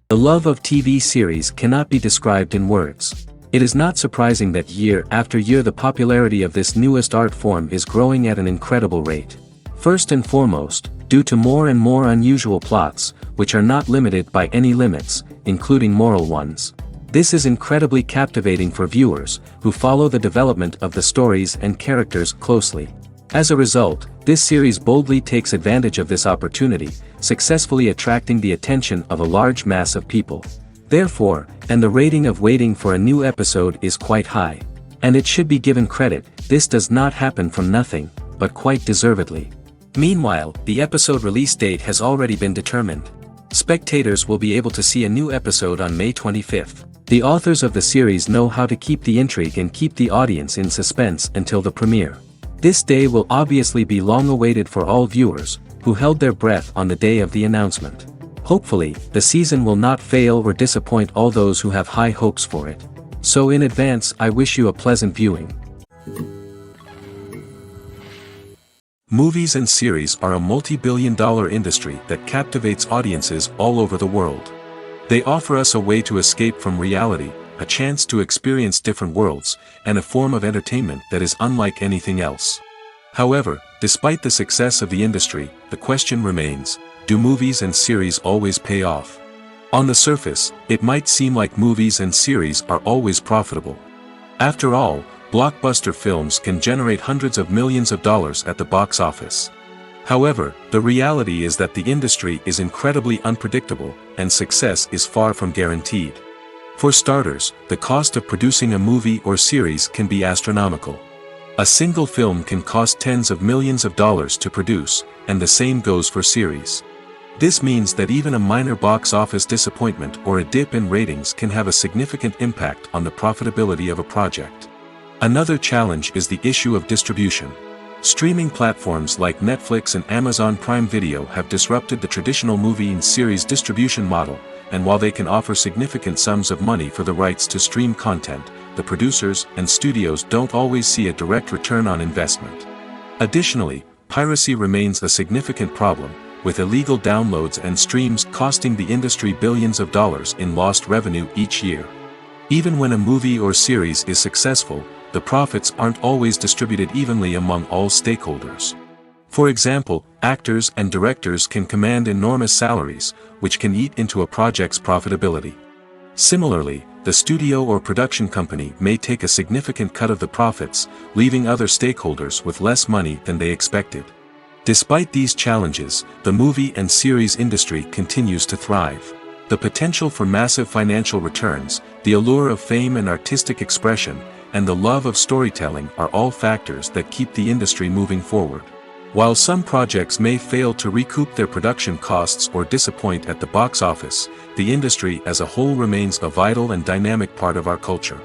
The love of TV series cannot be described in words. It is not surprising that year after year the popularity of this newest art form is growing at an incredible rate. First and foremost, due to more and more unusual plots, which are not limited by any limits, including moral ones. This is incredibly captivating for viewers, who follow the development of the stories and characters closely. As a result, this series boldly takes advantage of this opportunity, successfully attracting the attention of a large mass of people. Therefore, and the rating of waiting for a new episode is quite high. And it should be given credit, this does not happen from nothing, but quite deservedly. Meanwhile, the episode release date has already been determined. Spectators will be able to see a new episode on May 25th. The authors of the series know how to keep the intrigue and keep the audience in suspense until the premiere. This day will obviously be long awaited for all viewers, who held their breath on the day of the announcement. Hopefully, the season will not fail or disappoint all those who have high hopes for it. So in advance, I wish you a pleasant viewing. Movies and series are a multi-billion-dollar industry that captivates audiences all over the world. They offer us a way to escape from reality, a chance to experience different worlds, and a form of entertainment that is unlike anything else. However, despite the success of the industry, the question remains, do movies and series always pay off? On the surface, it might seem like movies and series are always profitable. After all, blockbuster films can generate hundreds of millions of dollars at the box office. However, the reality is that the industry is incredibly unpredictable, and success is far from guaranteed. For starters, the cost of producing a movie or series can be astronomical. A single film can cost tens of millions of dollars to produce, and the same goes for series. This means that even a minor box office disappointment or a dip in ratings can have a significant impact on the profitability of a project. Another challenge is the issue of distribution. Streaming platforms like Netflix and Amazon Prime Video have disrupted the traditional movie and series distribution model, and while they can offer significant sums of money for the rights to stream content, the producers and studios don't always see a direct return on investment. Additionally, piracy remains a significant problem, with illegal downloads and streams costing the industry billions of dollars in lost revenue each year. Even when a movie or series is successful, the profits aren't always distributed evenly among all stakeholders. For example, actors and directors can command enormous salaries, which can eat into a project's profitability. Similarly, the studio or production company may take a significant cut of the profits, leaving other stakeholders with less money than they expected. Despite these challenges, the movie and series industry continues to thrive. The potential for massive financial returns, the allure of fame and artistic expression, and the love of storytelling are all factors that keep the industry moving forward. While some projects may fail to recoup their production costs or disappoint at the box office, the industry as a whole remains a vital and dynamic part of our culture.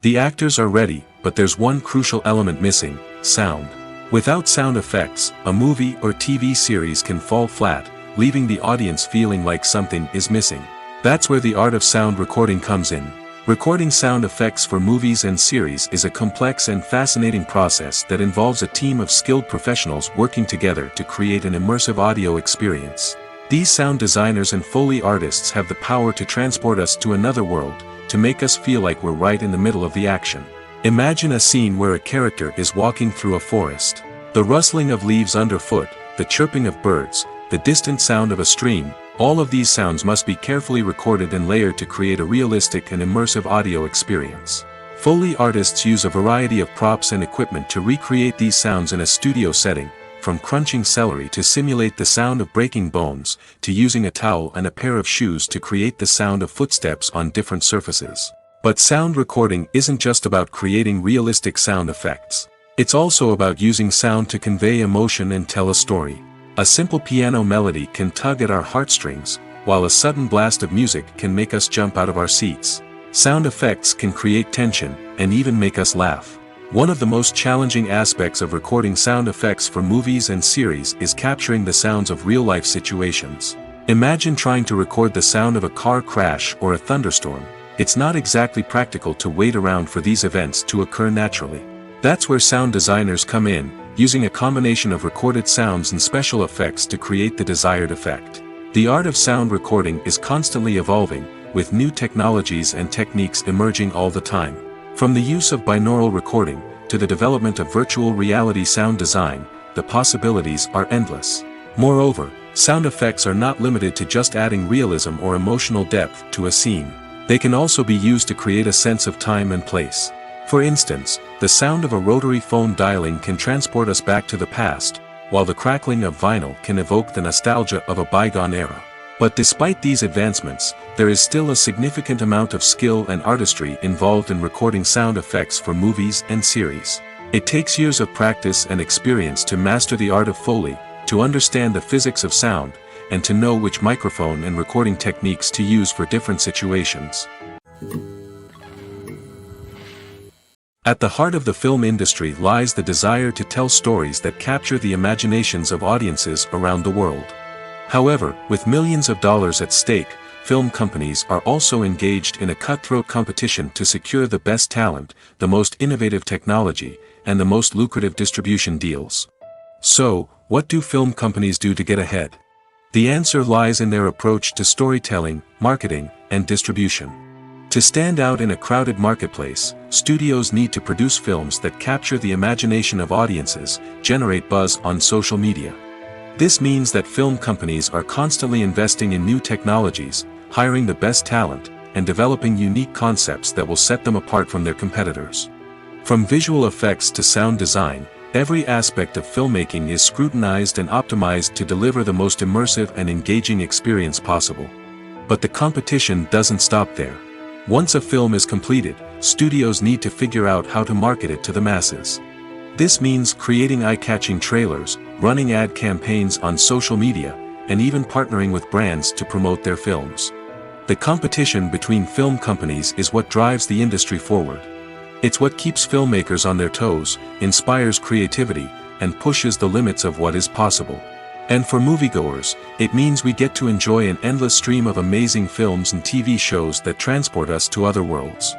The actors are ready, but there's one crucial element missing: sound. Without sound effects, a movie or TV series can fall flat, leaving the audience feeling like something is missing. That's where the art of sound recording comes in. Recording sound effects for movies and series is a complex and fascinating process that involves a team of skilled professionals working together to create an immersive audio experience. These sound designers and Foley artists have the power to transport us to another world, to make us feel like we're right in the middle of the action. Imagine a scene where a character is walking through a forest. The rustling of leaves underfoot, the chirping of birds, the distant sound of a stream, all of these sounds must be carefully recorded and layered to create a realistic and immersive audio experience. Foley artists use a variety of props and equipment to recreate these sounds in a studio setting, from crunching celery to simulate the sound of breaking bones, to using a towel and a pair of shoes to create the sound of footsteps on different surfaces. But sound recording isn't just about creating realistic sound effects. It's also about using sound to convey emotion and tell a story. A simple piano melody can tug at our heartstrings, while a sudden blast of music can make us jump out of our seats. Sound effects can create tension, and even make us laugh. One of the most challenging aspects of recording sound effects for movies and series is capturing the sounds of real-life situations. Imagine trying to record the sound of a car crash or a thunderstorm. It's not exactly practical to wait around for these events to occur naturally. That's where sound designers come in, using a combination of recorded sounds and special effects to create the desired effect. The art of sound recording is constantly evolving, with new technologies and techniques emerging all the time. From the use of binaural recording, to the development of virtual reality sound design, the possibilities are endless. Moreover, sound effects are not limited to just adding realism or emotional depth to a scene. They can also be used to create a sense of time and place. For instance, the sound of a rotary phone dialing can transport us back to the past, while the crackling of vinyl can evoke the nostalgia of a bygone era. But despite these advancements, there is still a significant amount of skill and artistry involved in recording sound effects for movies and series. It takes years of practice and experience to master the art of Foley, to understand the physics of sound, and to know which microphone and recording techniques to use for different situations. At the heart of the film industry lies the desire to tell stories that capture the imaginations of audiences around the world. However, with millions of dollars at stake, film companies are also engaged in a cutthroat competition to secure the best talent, the most innovative technology, and the most lucrative distribution deals. So, what do film companies do to get ahead? The answer lies in their approach to storytelling, marketing, and distribution. To stand out in a crowded marketplace, studios need to produce films that capture the imagination of audiences, generate buzz on social media. This means that film companies are constantly investing in new technologies, hiring the best talent, and developing unique concepts that will set them apart from their competitors. From visual effects to sound design, every aspect of filmmaking is scrutinized and optimized to deliver the most immersive and engaging experience possible. But the competition doesn't stop there. Once a film is completed, studios need to figure out how to market it to the masses. This means creating eye-catching trailers, running ad campaigns on social media, and even partnering with brands to promote their films. The competition between film companies is what drives the industry forward. It's what keeps filmmakers on their toes, inspires creativity, and pushes the limits of what is possible. And for moviegoers, it means we get to enjoy an endless stream of amazing films and TV shows that transport us to other worlds.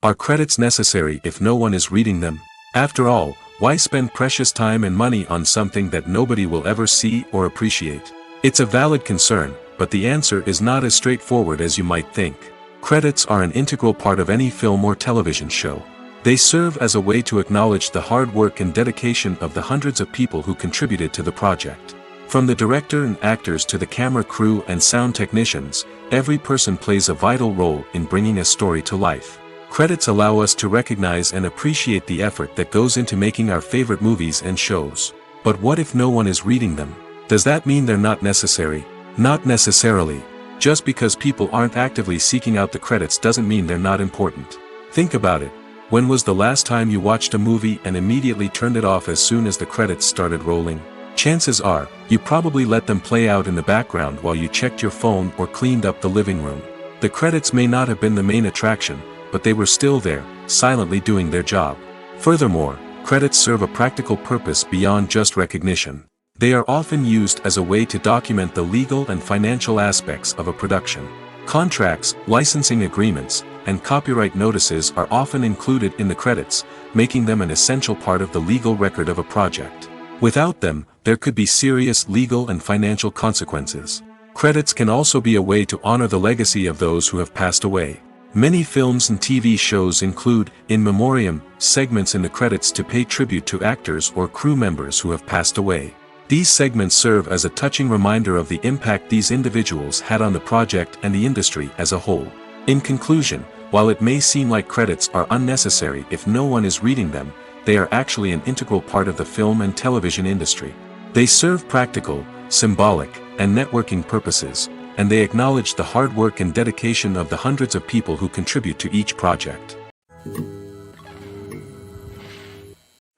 Are credits necessary if no one is reading them? After all, why spend precious time and money on something that nobody will ever see or appreciate? It's a valid concern, but the answer is not as straightforward as you might think. Credits are an integral part of any film or television show. They serve as a way to acknowledge the hard work and dedication of the hundreds of people who contributed to the project. From the director and actors to the camera crew and sound technicians, every person plays a vital role in bringing a story to life. Credits allow us to recognize and appreciate the effort that goes into making our favorite movies and shows. But what if no one is reading them? Does that mean they're not necessary? Not necessarily. Just because people aren't actively seeking out the credits doesn't mean they're not important. Think about it. When was the last time you watched a movie and immediately turned it off as soon as the credits started rolling? Chances are, you probably let them play out in the background while you checked your phone or cleaned up the living room. The credits may not have been the main attraction, but they were still there, silently doing their job. Furthermore, credits serve a practical purpose beyond just recognition. They are often used as a way to document the legal and financial aspects of a production. Contracts, licensing agreements, and copyright notices are often included in the credits, making them an essential part of the legal record of a project. Without them, there could be serious legal and financial consequences. Credits can also be a way to honor the legacy of those who have passed away. Many films and TV shows include, in memoriam, segments in the credits to pay tribute to actors or crew members who have passed away. These segments serve as a touching reminder of the impact these individuals had on the project and the industry as a whole. In conclusion, while it may seem like credits are unnecessary if no one is reading them, they are actually an integral part of the film and television industry. They serve practical, symbolic, and networking purposes, and they acknowledge the hard work and dedication of the hundreds of people who contribute to each project.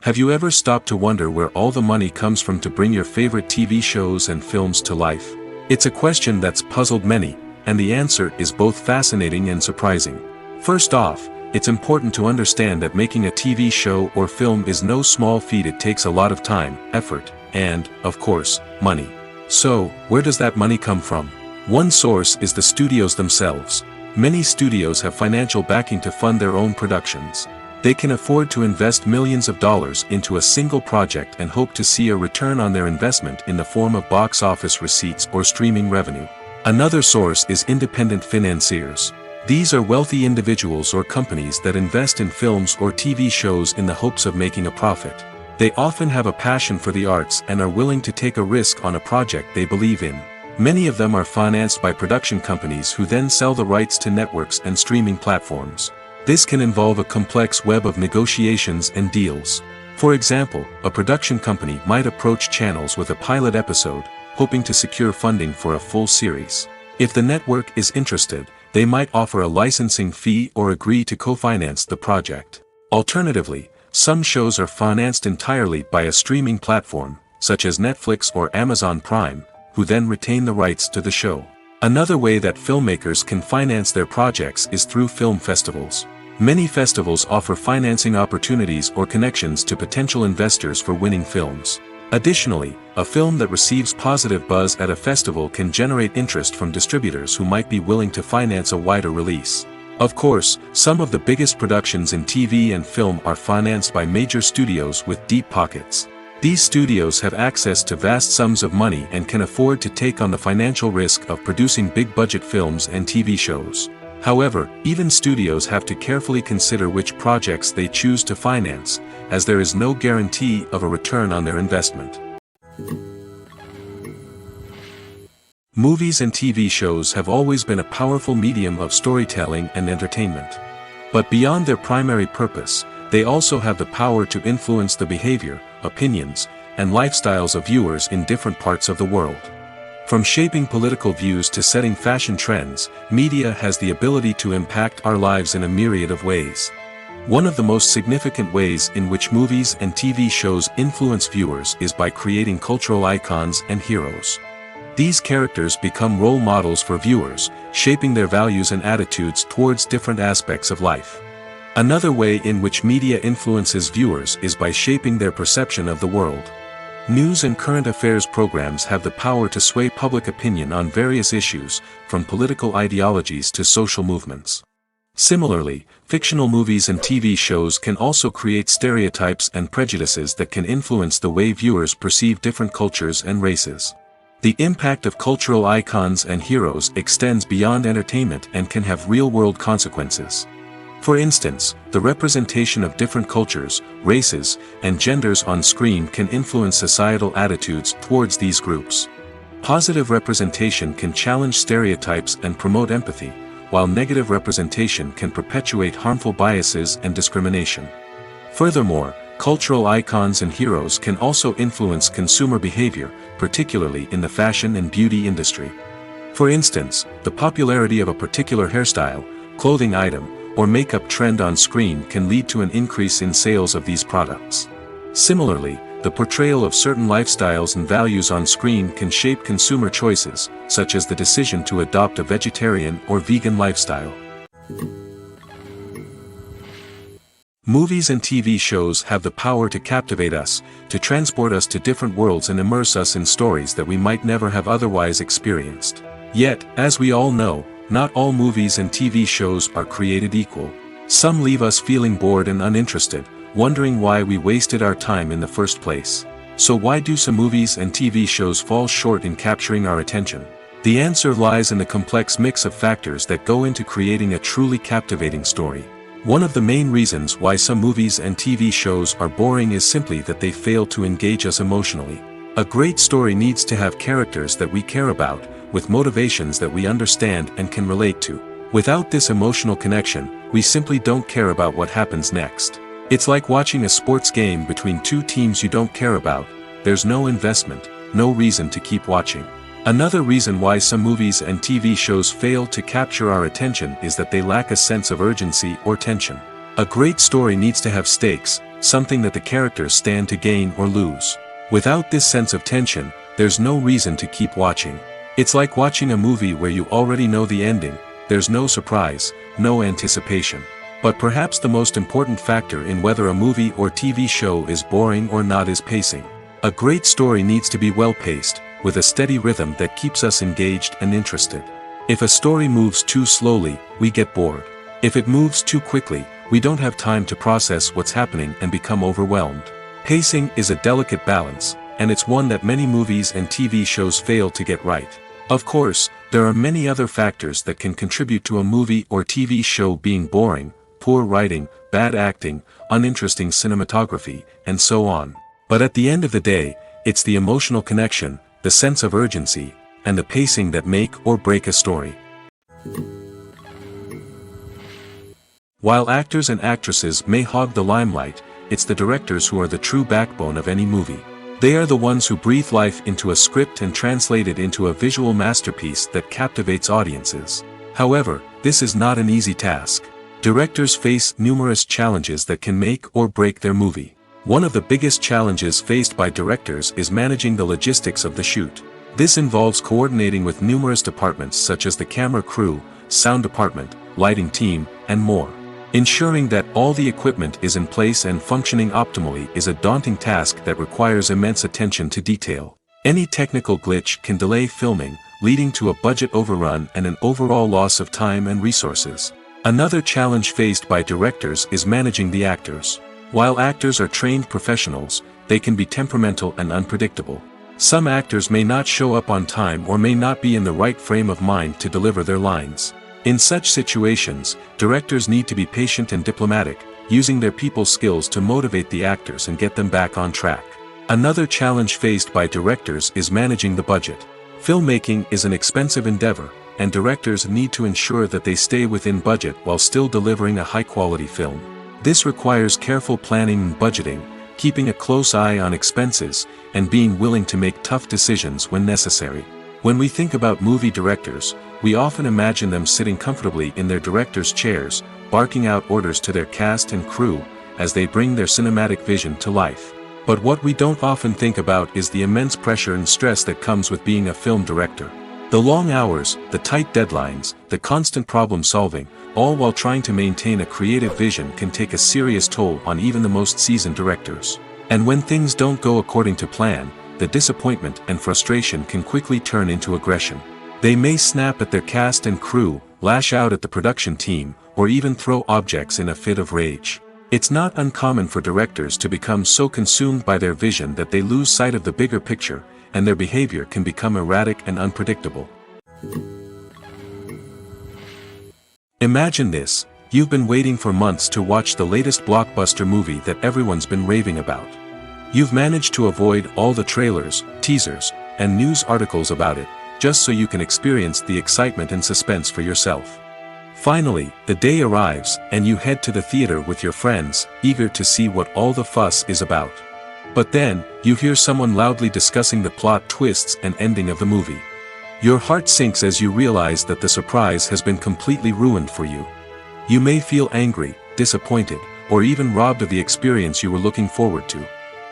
Have you ever stopped to wonder where all the money comes from to bring your favorite TV shows and films to life? It's a question that's puzzled many, and the answer is both fascinating and surprising. First off, it's important to understand that making a TV show or film is no small feat. It takes a lot of time, effort, and, of course, money. So, where does that money come from? One source is the studios themselves. Many studios have financial backing to fund their own productions. They can afford to invest millions of dollars into a single project and hope to see a return on their investment in the form of box office receipts or streaming revenue. Another source is independent financiers. These are wealthy individuals or companies that invest in films or TV shows in the hopes of making a profit. They often have a passion for the arts and are willing to take a risk on a project they believe in. Many of them are financed by production companies who then sell the rights to networks and streaming platforms. This can involve a complex web of negotiations and deals. For example, a production company might approach channels with a pilot episode, hoping to secure funding for a full series. If the network is interested, they might offer a licensing fee or agree to co-finance the project. Alternatively, some shows are financed entirely by a streaming platform, such as Netflix or Amazon Prime, who then retain the rights to the show. Another way that filmmakers can finance their projects is through film festivals. Many festivals offer financing opportunities or connections to potential investors for winning films. Additionally, a film that receives positive buzz at a festival can generate interest from distributors who might be willing to finance a wider release. Of course, some of the biggest productions in TV and film are financed by major studios with deep pockets. These studios have access to vast sums of money and can afford to take on the financial risk of producing big-budget films and TV shows. However, even studios have to carefully consider which projects they choose to finance, as there is no guarantee of a return on their investment. Movies and TV shows have always been a powerful medium of storytelling and entertainment. But beyond their primary purpose, they also have the power to influence the behavior, opinions, and lifestyles of viewers in different parts of the world. From shaping political views to setting fashion trends, media has the ability to impact our lives in a myriad of ways. One of the most significant ways in which movies and TV shows influence viewers is by creating cultural icons and heroes. These characters become role models for viewers, shaping their values and attitudes towards different aspects of life. Another way in which media influences viewers is by shaping their perception of the world. News and current affairs programs have the power to sway public opinion on various issues, from political ideologies to social movements. Similarly, fictional movies and TV shows can also create stereotypes and prejudices that can influence the way viewers perceive different cultures and races. The impact of cultural icons and heroes extends beyond entertainment and can have real-world consequences. For instance, the representation of different cultures, races, and genders on screen can influence societal attitudes towards these groups. Positive representation can challenge stereotypes and promote empathy, while negative representation can perpetuate harmful biases and discrimination. Furthermore, cultural icons and heroes can also influence consumer behavior, particularly in the fashion and beauty industry. For instance, the popularity of a particular hairstyle, clothing item, or makeup trend on screen can lead to an increase in sales of these products. Similarly, the portrayal of certain lifestyles and values on screen can shape consumer choices, such as the decision to adopt a vegetarian or vegan lifestyle. Movies and TV shows have the power to captivate us, to transport us to different worlds and immerse us in stories that we might never have otherwise experienced. Yet, as we all know, not all movies and TV shows are created equal. Some leave us feeling bored and uninterested, wondering why we wasted our time in the first place. So why do some movies and TV shows fall short in capturing our attention? The answer lies in the complex mix of factors that go into creating a truly captivating story. One of the main reasons why some movies and TV shows are boring is simply that they fail to engage us emotionally. A great story needs to have characters that we care about, with motivations that we understand and can relate to. Without this emotional connection, we simply don't care about what happens next. It's like watching a sports game between two teams you don't care about. There's no investment, no reason to keep watching. Another reason why some movies and TV shows fail to capture our attention is that they lack a sense of urgency or tension. A great story needs to have stakes, something that the characters stand to gain or lose. Without this sense of tension, there's no reason to keep watching. It's like watching a movie where you already know the ending. There's no surprise, no anticipation. But perhaps the most important factor in whether a movie or TV show is boring or not is pacing. A great story needs to be well-paced, with a steady rhythm that keeps us engaged and interested. If a story moves too slowly, we get bored. If it moves too quickly, we don't have time to process what's happening and become overwhelmed. Pacing is a delicate balance, and it's one that many movies and TV shows fail to get right. Of course, there are many other factors that can contribute to a movie or TV show being boring: poor writing, bad acting, uninteresting cinematography, and so on. But at the end of the day, it's the emotional connection, the sense of urgency, and the pacing that make or break a story. While actors and actresses may hog the limelight, it's the directors who are the true backbone of any movie. They are the ones who breathe life into a script and translate it into a visual masterpiece that captivates audiences. However, this is not an easy task. Directors face numerous challenges that can make or break their movie. One of the biggest challenges faced by directors is managing the logistics of the shoot. This involves coordinating with numerous departments such as the camera crew, sound department, lighting team, and more. Ensuring that all the equipment is in place and functioning optimally is a daunting task that requires immense attention to detail. Any technical glitch can delay filming, leading to a budget overrun and an overall loss of time and resources. Another challenge faced by directors is managing the actors. While actors are trained professionals, they can be temperamental and unpredictable. Some actors may not show up on time or may not be in the right frame of mind to deliver their lines. In such situations, directors need to be patient and diplomatic, using their people skills to motivate the actors and get them back on track. Another challenge faced by directors is managing the budget. Filmmaking is an expensive endeavor, and directors need to ensure that they stay within budget while still delivering a high-quality film. This requires careful planning and budgeting, keeping a close eye on expenses, and being willing to make tough decisions when necessary. When we think about movie directors, we often imagine them sitting comfortably in their director's chairs, barking out orders to their cast and crew, as they bring their cinematic vision to life. But what we don't often think about is the immense pressure and stress that comes with being a film director. The long hours, the tight deadlines, the constant problem solving, all while trying to maintain a creative vision can take a serious toll on even the most seasoned directors. And when things don't go according to plan, the disappointment and frustration can quickly turn into aggression. They may snap at their cast and crew, lash out at the production team, or even throw objects in a fit of rage. It's not uncommon for directors to become so consumed by their vision that they lose sight of the bigger picture, and their behavior can become erratic and unpredictable. Imagine this: you've been waiting for months to watch the latest blockbuster movie that everyone's been raving about. You've managed to avoid all the trailers, teasers, and news articles about it, just so you can experience the excitement and suspense for yourself. Finally, the day arrives, and you head to the theater with your friends, eager to see what all the fuss is about. But then, you hear someone loudly discussing the plot twists and ending of the movie. Your heart sinks as you realize that the surprise has been completely ruined for you. You may feel angry, disappointed, or even robbed of the experience you were looking forward to.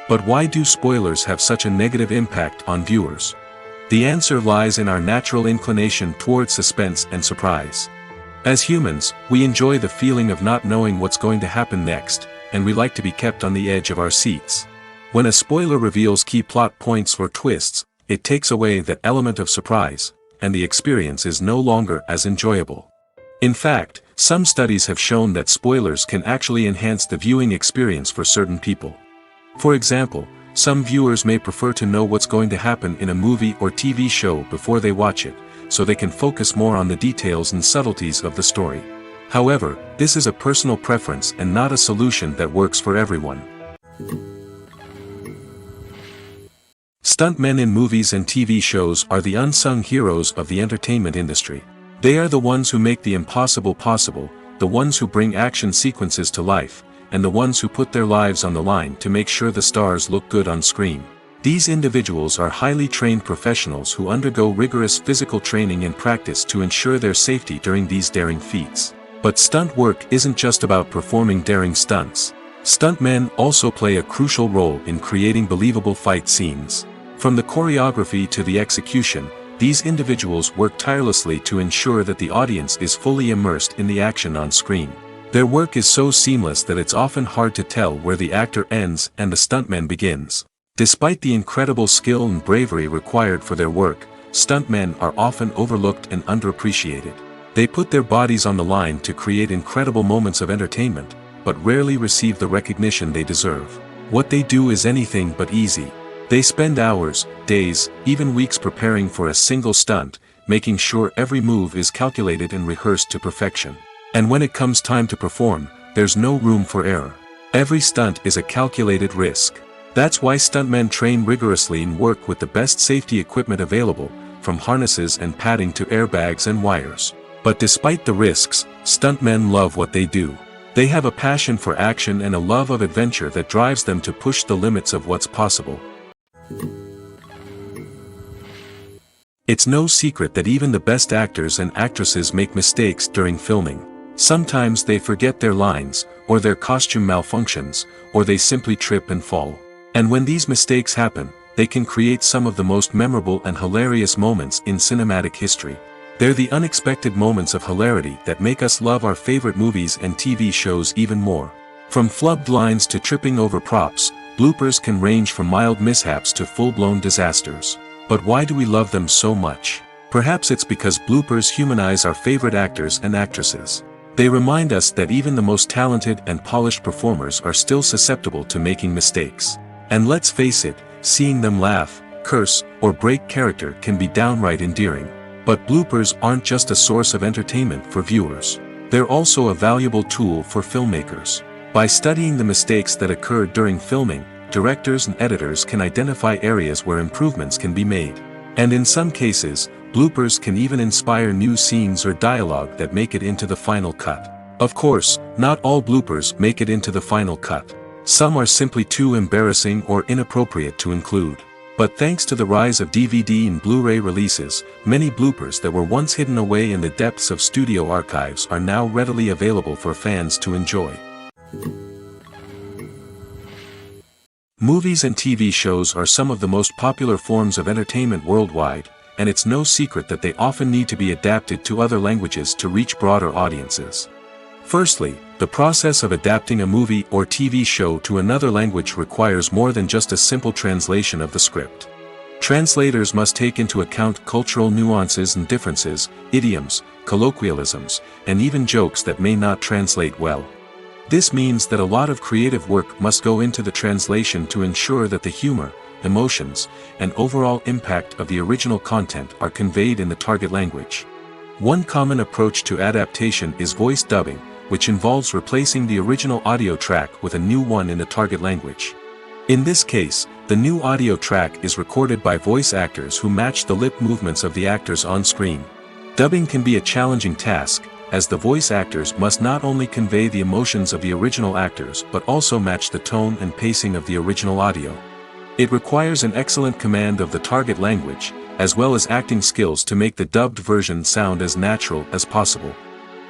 But why do spoilers have such a negative impact on viewers? The answer lies in our natural inclination toward suspense and surprise. As humans, we enjoy the feeling of not knowing what's going to happen next, and we like to be kept on the edge of our seats. When a spoiler reveals key plot points or twists, it takes away that element of surprise, and the experience is no longer as enjoyable. In fact, some studies have shown that spoilers can actually enhance the viewing experience for certain people. For example, some viewers may prefer to know what's going to happen in a movie or TV show before they watch it, so they can focus more on the details and subtleties of the story. However, this is a personal preference and not a solution that works for everyone. Stuntmen in movies and TV shows are the unsung heroes of the entertainment industry. They are the ones who make the impossible possible, the ones who bring action sequences to life, and the ones who put their lives on the line to make sure the stars look good on screen. These individuals are highly trained professionals who undergo rigorous physical training and practice to ensure their safety during these daring feats. But stunt work isn't just about performing daring stunts. Stuntmen also play a crucial role in creating believable fight scenes. From the choreography to the execution, these individuals work tirelessly to ensure that the audience is fully immersed in the action on screen. Their work is so seamless that it's often hard to tell where the actor ends and the stuntman begins. Despite the incredible skill and bravery required for their work, stuntmen are often overlooked and underappreciated. They put their bodies on the line to create incredible moments of entertainment, but rarely receive the recognition they deserve. What they do is anything but easy. They spend hours, days, even weeks preparing for a single stunt, making sure every move is calculated and rehearsed to perfection. And when it comes time to perform, there's no room for error. Every stunt is a calculated risk. That's why stuntmen train rigorously and work with the best safety equipment available, from harnesses and padding to airbags and wires. But despite the risks, stuntmen love what they do. They have a passion for action and a love of adventure that drives them to push the limits of what's possible. It's no secret that even the best actors and actresses make mistakes during filming. Sometimes they forget their lines, or their costume malfunctions, or they simply trip and fall. And when these mistakes happen, they can create some of the most memorable and hilarious moments in cinematic history. They're the unexpected moments of hilarity that make us love our favorite movies and TV shows even more. From flubbed lines to tripping over props, bloopers can range from mild mishaps to full-blown disasters. But why do we love them so much? Perhaps it's because bloopers humanize our favorite actors and actresses. They remind us that even the most talented and polished performers are still susceptible to making mistakes. And let's face it, seeing them laugh, curse, or break character can be downright endearing. But bloopers aren't just a source of entertainment for viewers. They're also a valuable tool for filmmakers. By studying the mistakes that occurred during filming, directors and editors can identify areas where improvements can be made. And in some cases, bloopers can even inspire new scenes or dialogue that make it into the final cut. Of course, not all bloopers make it into the final cut. Some are simply too embarrassing or inappropriate to include. But thanks to the rise of DVD and Blu-ray releases, many bloopers that were once hidden away in the depths of studio archives are now readily available for fans to enjoy. Movies and TV shows are some of the most popular forms of entertainment worldwide, and it's no secret that they often need to be adapted to other languages to reach broader audiences. Firstly, the process of adapting a movie or TV show to another language requires more than just a simple translation of the script. Translators must take into account cultural nuances and differences, idioms, colloquialisms, and even jokes that may not translate well. This means that a lot of creative work must go into the translation to ensure that the humor, emotions, and overall impact of the original content are conveyed in the target language. One common approach to adaptation is voice dubbing, which involves replacing the original audio track with a new one in the target language. In this case, the new audio track is recorded by voice actors who match the lip movements of the actors on screen. Dubbing can be a challenging task, as the voice actors must not only convey the emotions of the original actors but also match the tone and pacing of the original audio. It requires an excellent command of the target language, as well as acting skills to make the dubbed version sound as natural as possible.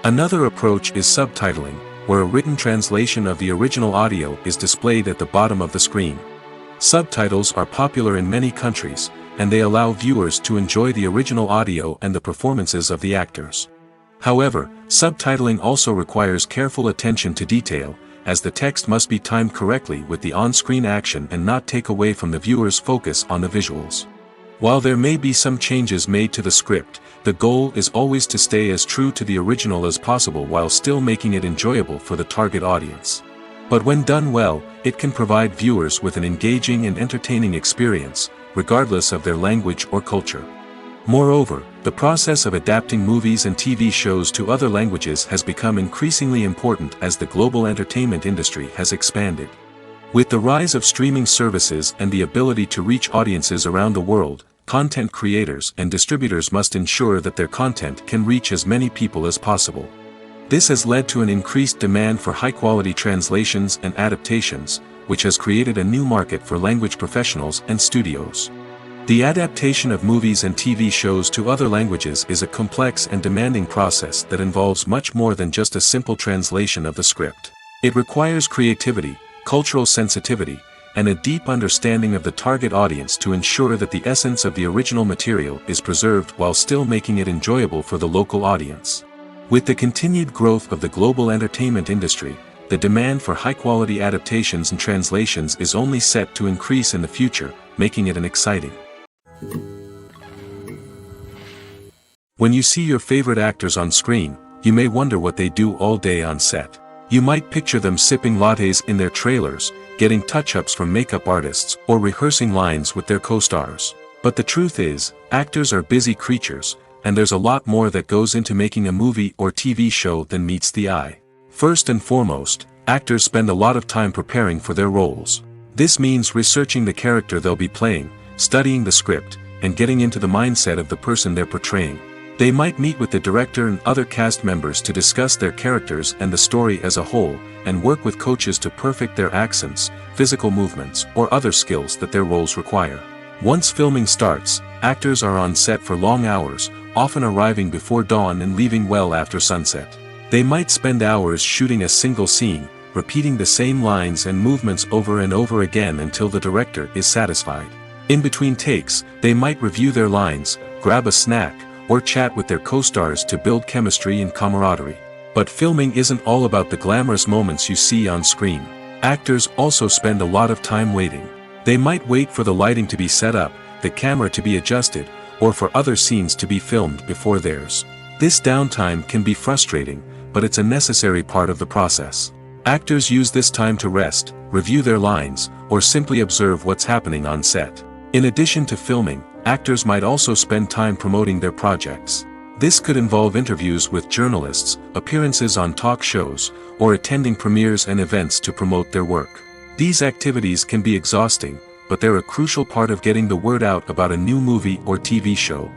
Another approach is subtitling, where a written translation of the original audio is displayed at the bottom of the screen. Subtitles are popular in many countries, and they allow viewers to enjoy the original audio and the performances of the actors. However, subtitling also requires careful attention to detail, as the text must be timed correctly with the on-screen action and not take away from the viewer's focus on the visuals. While there may be some changes made to the script, the goal is always to stay as true to the original as possible while still making it enjoyable for the target audience. But when done well, it can provide viewers with an engaging and entertaining experience, regardless of their language or culture. Moreover, the process of adapting movies and TV shows to other languages has become increasingly important as the global entertainment industry has expanded. With the rise of streaming services and the ability to reach audiences around the world, content creators and distributors must ensure that their content can reach as many people as possible. This has led to an increased demand for high-quality translations and adaptations, which has created a new market for language professionals and studios. The adaptation of movies and TV shows to other languages is a complex and demanding process that involves much more than just a simple translation of the script. It requires creativity, cultural sensitivity, and a deep understanding of the target audience to ensure that the essence of the original material is preserved while still making it enjoyable for the local audience. With the continued growth of the global entertainment industry, the demand for high-quality adaptations and translations is only set to increase in the future, making it an exciting. When you see your favorite actors on screen, you may wonder what they do all day on set. You might picture them sipping lattes in their trailers, getting touch-ups from makeup artists, or rehearsing lines with their co-stars. But the truth is, actors are busy creatures, and there's a lot more that goes into making a movie or TV show than meets the eye. First and foremost, actors spend a lot of time preparing for their roles. This means researching the character they'll be playing, studying the script, and getting into the mindset of the person they're portraying. They might meet with the director and other cast members to discuss their characters and the story as a whole, and work with coaches to perfect their accents, physical movements, or other skills that their roles require. Once filming starts, actors are on set for long hours, often arriving before dawn and leaving well after sunset. They might spend hours shooting a single scene, repeating the same lines and movements over and over again until the director is satisfied. In between takes, they might review their lines, grab a snack, or chat with their co-stars to build chemistry and camaraderie. But filming isn't all about the glamorous moments you see on screen. Actors also spend a lot of time waiting. They might wait for the lighting to be set up, the camera to be adjusted, or for other scenes to be filmed before theirs. This downtime can be frustrating, but it's a necessary part of the process. Actors use this time to rest, review their lines, or simply observe what's happening on set. In addition to filming, actors might also spend time promoting their projects. This could involve interviews with journalists, appearances on talk shows, or attending premieres and events to promote their work. These activities can be exhausting, but they're a crucial part of getting the word out about a new movie or TV show.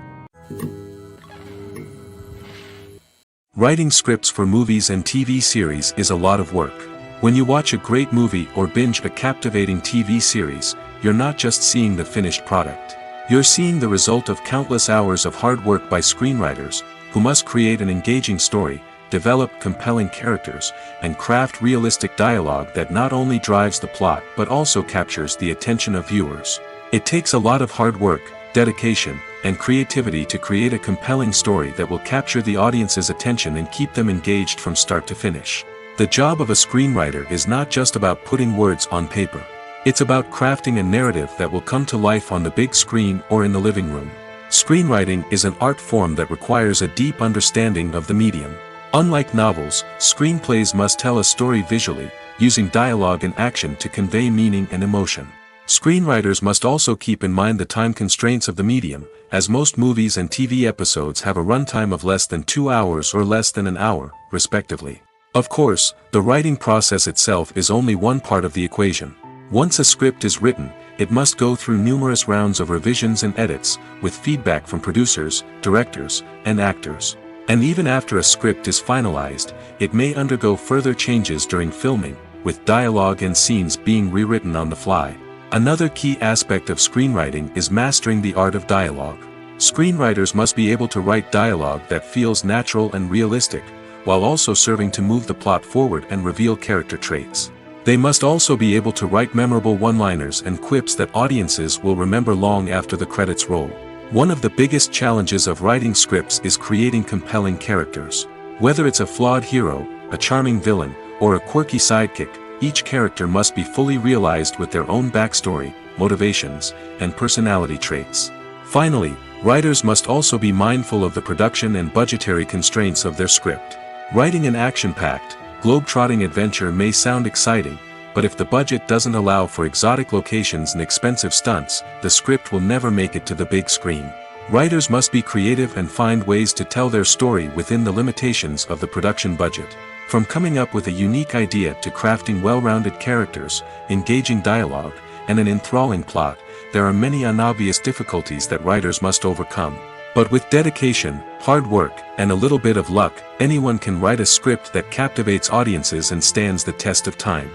Writing scripts for movies and TV series is a lot of work. When you watch a great movie or binge a captivating TV series, you're not just seeing the finished product. You're seeing the result of countless hours of hard work by screenwriters, who must create an engaging story, develop compelling characters, and craft realistic dialogue that not only drives the plot but also captures the attention of viewers. It takes a lot of hard work, dedication, and creativity to create a compelling story that will capture the audience's attention and keep them engaged from start to finish. The job of a screenwriter is not just about putting words on paper. It's about crafting a narrative that will come to life on the big screen or in the living room. Screenwriting is an art form that requires a deep understanding of the medium. Unlike novels, screenplays must tell a story visually, using dialogue and action to convey meaning and emotion. Screenwriters must also keep in mind the time constraints of the medium, as most movies and TV episodes have a runtime of less than 2 hours or less than an hour, respectively. Of course, the writing process itself is only one part of the equation. Once a script is written, it must go through numerous rounds of revisions and edits, with feedback from producers, directors, and actors. And even after a script is finalized, it may undergo further changes during filming, with dialogue and scenes being rewritten on the fly. Another key aspect of screenwriting is mastering the art of dialogue. Screenwriters must be able to write dialogue that feels natural and realistic, while also serving to move the plot forward and reveal character traits. They must also be able to write memorable one-liners and quips that audiences will remember long after the credits roll. One of the biggest challenges of writing scripts is creating compelling characters. Whether it's a flawed hero, a charming villain, or a quirky sidekick, each character must be fully realized with their own backstory, motivations, and personality traits. Finally, writers must also be mindful of the production and budgetary constraints of their script. Writing an action-packed, globe-trotting adventure may sound exciting, but if the budget doesn't allow for exotic locations and expensive stunts, the script will never make it to the big screen. Writers must be creative and find ways to tell their story within the limitations of the production budget. From coming up with a unique idea to crafting well-rounded characters, engaging dialogue, and an enthralling plot, there are many unobvious difficulties that writers must overcome. But with dedication, hard work, and a little bit of luck, anyone can write a script that captivates audiences and stands the test of time.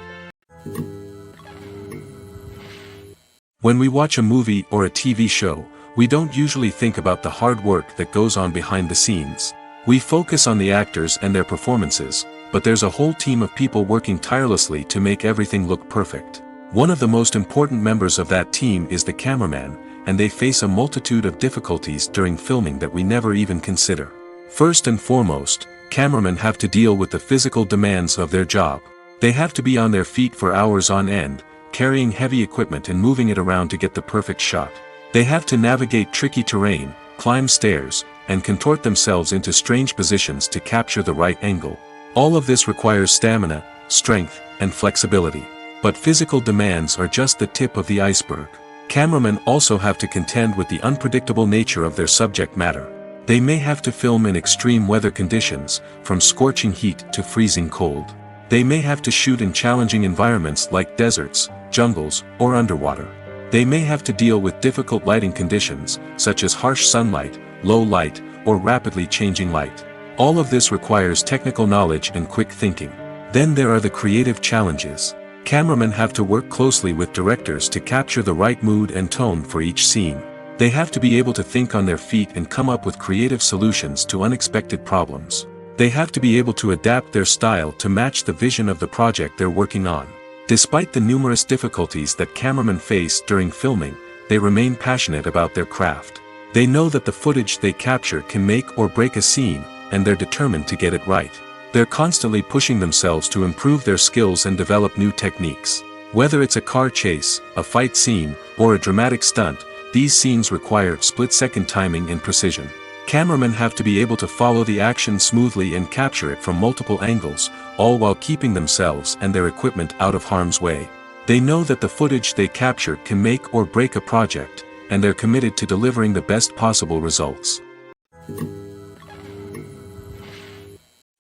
When we watch a movie or a TV show, we don't usually think about the hard work that goes on behind the scenes. We focus on the actors and their performances, but there's a whole team of people working tirelessly to make everything look perfect. One of the most important members of that team is the cameraman, and they face a multitude of difficulties during filming that we never even consider. First and foremost, cameramen have to deal with the physical demands of their job. They have to be on their feet for hours on end, carrying heavy equipment and moving it around to get the perfect shot. They have to navigate tricky terrain, climb stairs, and contort themselves into strange positions to capture the right angle. All of this requires stamina, strength, and flexibility. But physical demands are just the tip of the iceberg. Cameramen also have to contend with the unpredictable nature of their subject matter. They may have to film in extreme weather conditions, from scorching heat to freezing cold. They may have to shoot in challenging environments like deserts, jungles, or underwater. They may have to deal with difficult lighting conditions, such as harsh sunlight, low light, or rapidly changing light. All of this requires technical knowledge and quick thinking. Then there are the creative challenges. Cameramen have to work closely with directors to capture the right mood and tone for each scene. They have to be able to think on their feet and come up with creative solutions to unexpected problems. They have to be able to adapt their style to match the vision of the project they're working on. Despite the numerous difficulties that cameramen face during filming, they remain passionate about their craft. They know that the footage they capture can make or break a scene, and they're determined to get it right. They're constantly pushing themselves to improve their skills and develop new techniques. Whether it's a car chase, a fight scene, or a dramatic stunt, these scenes require split-second timing and precision. Cameramen have to be able to follow the action smoothly and capture it from multiple angles, all while keeping themselves and their equipment out of harm's way. They know that the footage they capture can make or break a project, and they're committed to delivering the best possible results.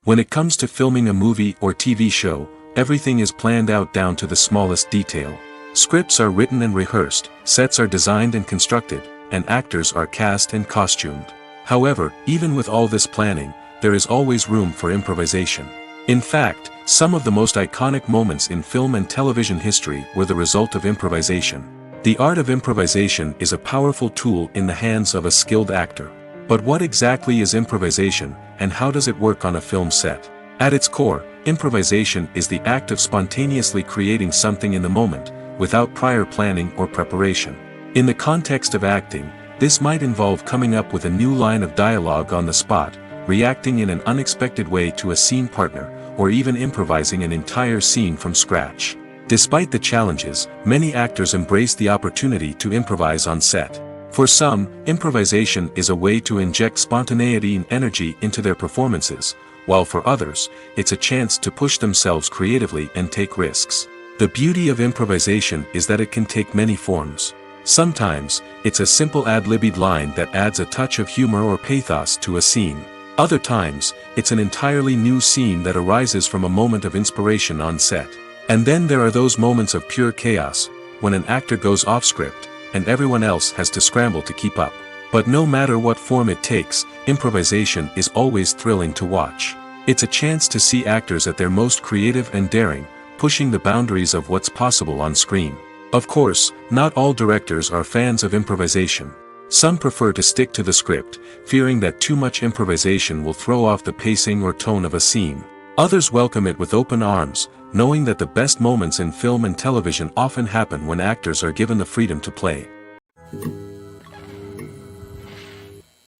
When it comes to filming a movie or TV show, everything is planned out down to the smallest detail. Scripts are written and rehearsed, sets are designed and constructed, and actors are cast and costumed. However, even with all this planning, there is always room for improvisation. In fact, some of the most iconic moments in film and television history were the result of improvisation. The art of improvisation is a powerful tool in the hands of a skilled actor. But what exactly is improvisation, and how does it work on a film set? At its core, improvisation is the act of spontaneously creating something in the moment, without prior planning or preparation. In the context of acting, this might involve coming up with a new line of dialogue on the spot, reacting in an unexpected way to a scene partner, or even improvising an entire scene from scratch. Despite the challenges, many actors embrace the opportunity to improvise on set. For some, improvisation is a way to inject spontaneity and energy into their performances, while for others, it's a chance to push themselves creatively and take risks. The beauty of improvisation is that it can take many forms. Sometimes, it's a simple ad-libbed line that adds a touch of humor or pathos to a scene. Other times, it's an entirely new scene that arises from a moment of inspiration on set. And then there are those moments of pure chaos, when an actor goes off script, and everyone else has to scramble to keep up. But no matter what form it takes, improvisation is always thrilling to watch. It's a chance to see actors at their most creative and daring, pushing the boundaries of what's possible on screen. Of course, not all directors are fans of improvisation. Some prefer to stick to the script, fearing that too much improvisation will throw off the pacing or tone of a scene. Others welcome it with open arms, knowing that the best moments in film and television often happen when actors are given the freedom to play.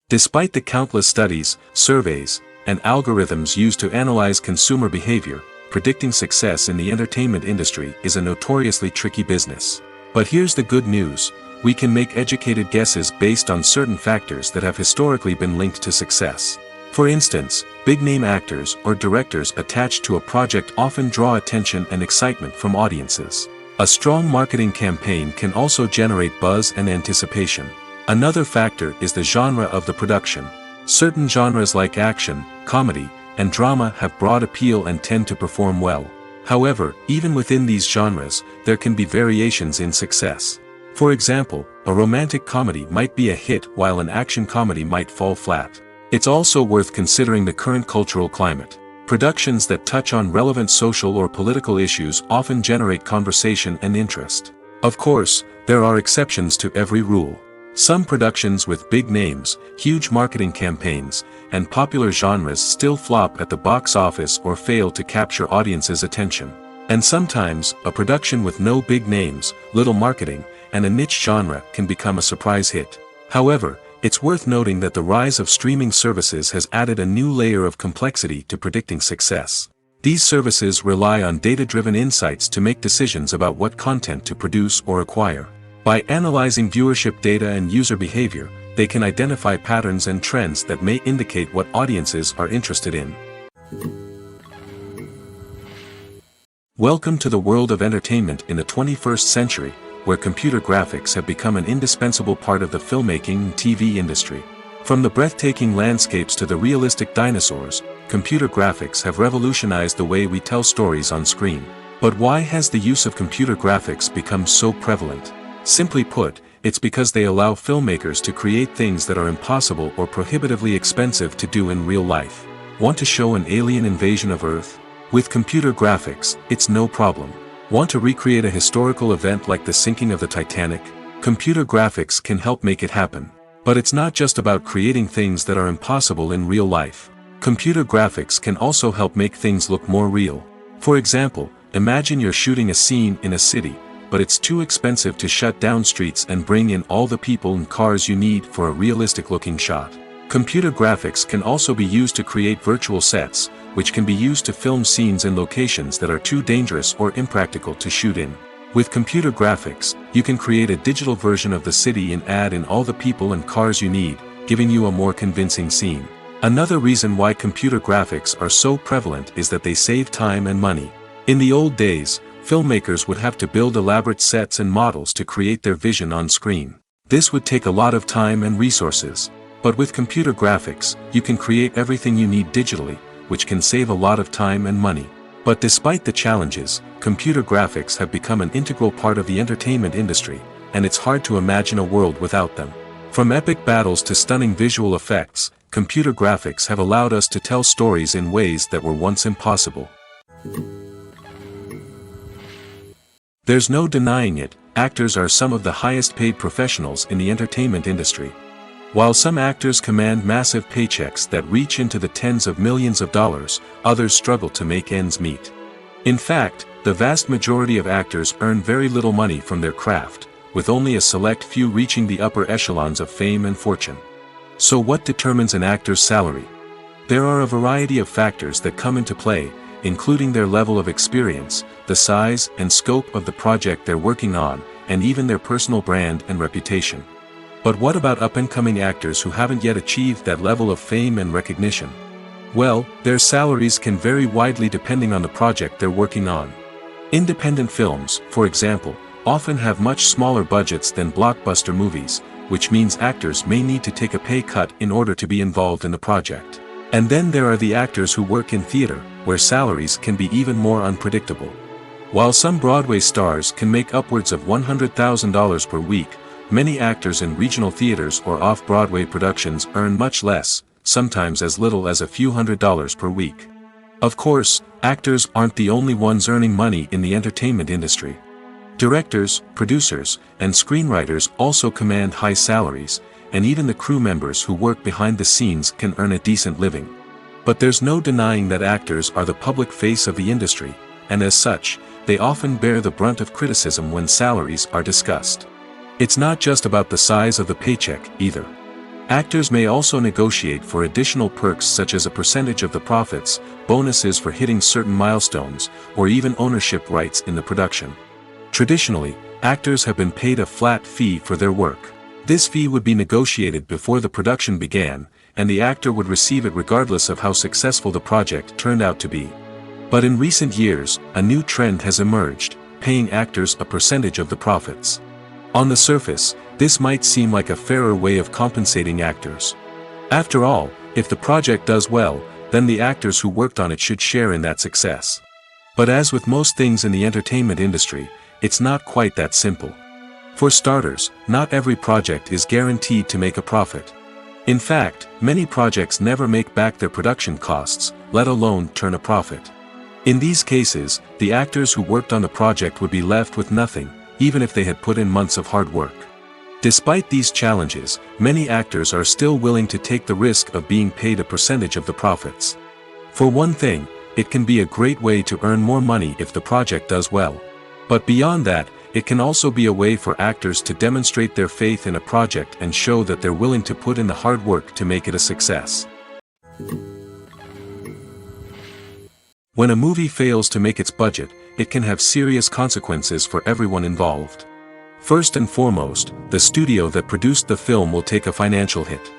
Despite the countless studies, surveys, and algorithms used to analyze consumer behavior, predicting success in the entertainment industry is a notoriously tricky business. But here's the good news: we can make educated guesses based on certain factors that have historically been linked to success. For instance, big-name actors or directors attached to a project often draw attention and excitement from audiences. A strong marketing campaign can also generate buzz and anticipation. Another factor is the genre of the production. Certain genres like action, comedy, and drama have broad appeal and tend to perform well. However, even within these genres, there can be variations in success. For example, a romantic comedy might be a hit while an action comedy might fall flat. It's also worth considering the current cultural climate. Productions that touch on relevant social or political issues often generate conversation and interest. Of course, there are exceptions to every rule. Some productions with big names, huge marketing campaigns, and popular genres still flop at the box office or fail to capture audiences' attention. And sometimes, a production with no big names, little marketing, and a niche genre can become a surprise hit. However, it's worth noting that the rise of streaming services has added a new layer of complexity to predicting success. These services rely on data-driven insights to make decisions about what content to produce or acquire. By analyzing viewership data and user behavior, they can identify patterns and trends that may indicate what audiences are interested in. Welcome to the world of entertainment in the 21st century, where computer graphics have become an indispensable part of the filmmaking and TV industry. From the breathtaking landscapes to the realistic dinosaurs, computer graphics have revolutionized the way we tell stories on screen. But why has the use of computer graphics become so prevalent? Simply put, it's because they allow filmmakers to create things that are impossible or prohibitively expensive to do in real life. Want to show an alien invasion of Earth? With computer graphics, it's no problem. Want to recreate a historical event like the sinking of the Titanic? Computer graphics can help make it happen. But it's not just about creating things that are impossible in real life. Computer graphics can also help make things look more real. For example, imagine you're shooting a scene in a city, but it's too expensive to shut down streets and bring in all the people and cars you need for a realistic-looking shot. Computer graphics can also be used to create virtual sets, which can be used to film scenes in locations that are too dangerous or impractical to shoot in. With computer graphics, you can create a digital version of the city and add in all the people and cars you need, giving you a more convincing scene. Another reason why computer graphics are so prevalent is that they save time and money. In the old days, filmmakers would have to build elaborate sets and models to create their vision on screen. This would take a lot of time and resources. But with computer graphics, you can create everything you need digitally, which can save a lot of time and money. But despite the challenges, computer graphics have become an integral part of the entertainment industry, and it's hard to imagine a world without them. From epic battles to stunning visual effects, computer graphics have allowed us to tell stories in ways that were once impossible. There's no denying it, actors are some of the highest paid professionals in the entertainment industry. While some actors command massive paychecks that reach into the tens of millions of dollars, others struggle to make ends meet. In fact, the vast majority of actors earn very little money from their craft, with only a select few reaching the upper echelons of fame and fortune. So what determines an actor's salary? There are a variety of factors that come into play, including their level of experience, the size and scope of the project they're working on, and even their personal brand and reputation. But what about up-and-coming actors who haven't yet achieved that level of fame and recognition? Well, their salaries can vary widely depending on the project they're working on. Independent films, for example, often have much smaller budgets than blockbuster movies, which means actors may need to take a pay cut in order to be involved in the project. And then there are the actors who work in theater, where salaries can be even more unpredictable. While some Broadway stars can make upwards of $100,000 per week, many actors in regional theaters or off-Broadway productions earn much less, sometimes as little as a few $100s per week. Of course, actors aren't the only ones earning money in the entertainment industry. Directors, producers, and screenwriters also command high salaries, and even the crew members who work behind the scenes can earn a decent living. But there's no denying that actors are the public face of the industry, and as such, they often bear the brunt of criticism when salaries are discussed. It's not just about the size of the paycheck, either. Actors may also negotiate for additional perks such as a percentage of the profits, bonuses for hitting certain milestones, or even ownership rights in the production. Traditionally, actors have been paid a flat fee for their work. This fee would be negotiated before the production began, and the actor would receive it regardless of how successful the project turned out to be. But in recent years, a new trend has emerged, paying actors a percentage of the profits. On the surface, this might seem like a fairer way of compensating actors. After all, if the project does well, then the actors who worked on it should share in that success. But as with most things in the entertainment industry, it's not quite that simple. For starters, not every project is guaranteed to make a profit. In fact, many projects never make back their production costs, let alone turn a profit. In these cases, the actors who worked on the project would be left with nothing, even if they had put in months of hard work. Despite these challenges, many actors are still willing to take the risk of being paid a percentage of the profits. For one thing, it can be a great way to earn more money if the project does well. But beyond that, it can also be a way for actors to demonstrate their faith in a project and show that they're willing to put in the hard work to make it a success. When a movie fails to make its budget, it can have serious consequences for everyone involved. First and foremost, the studio that produced the film will take a financial hit.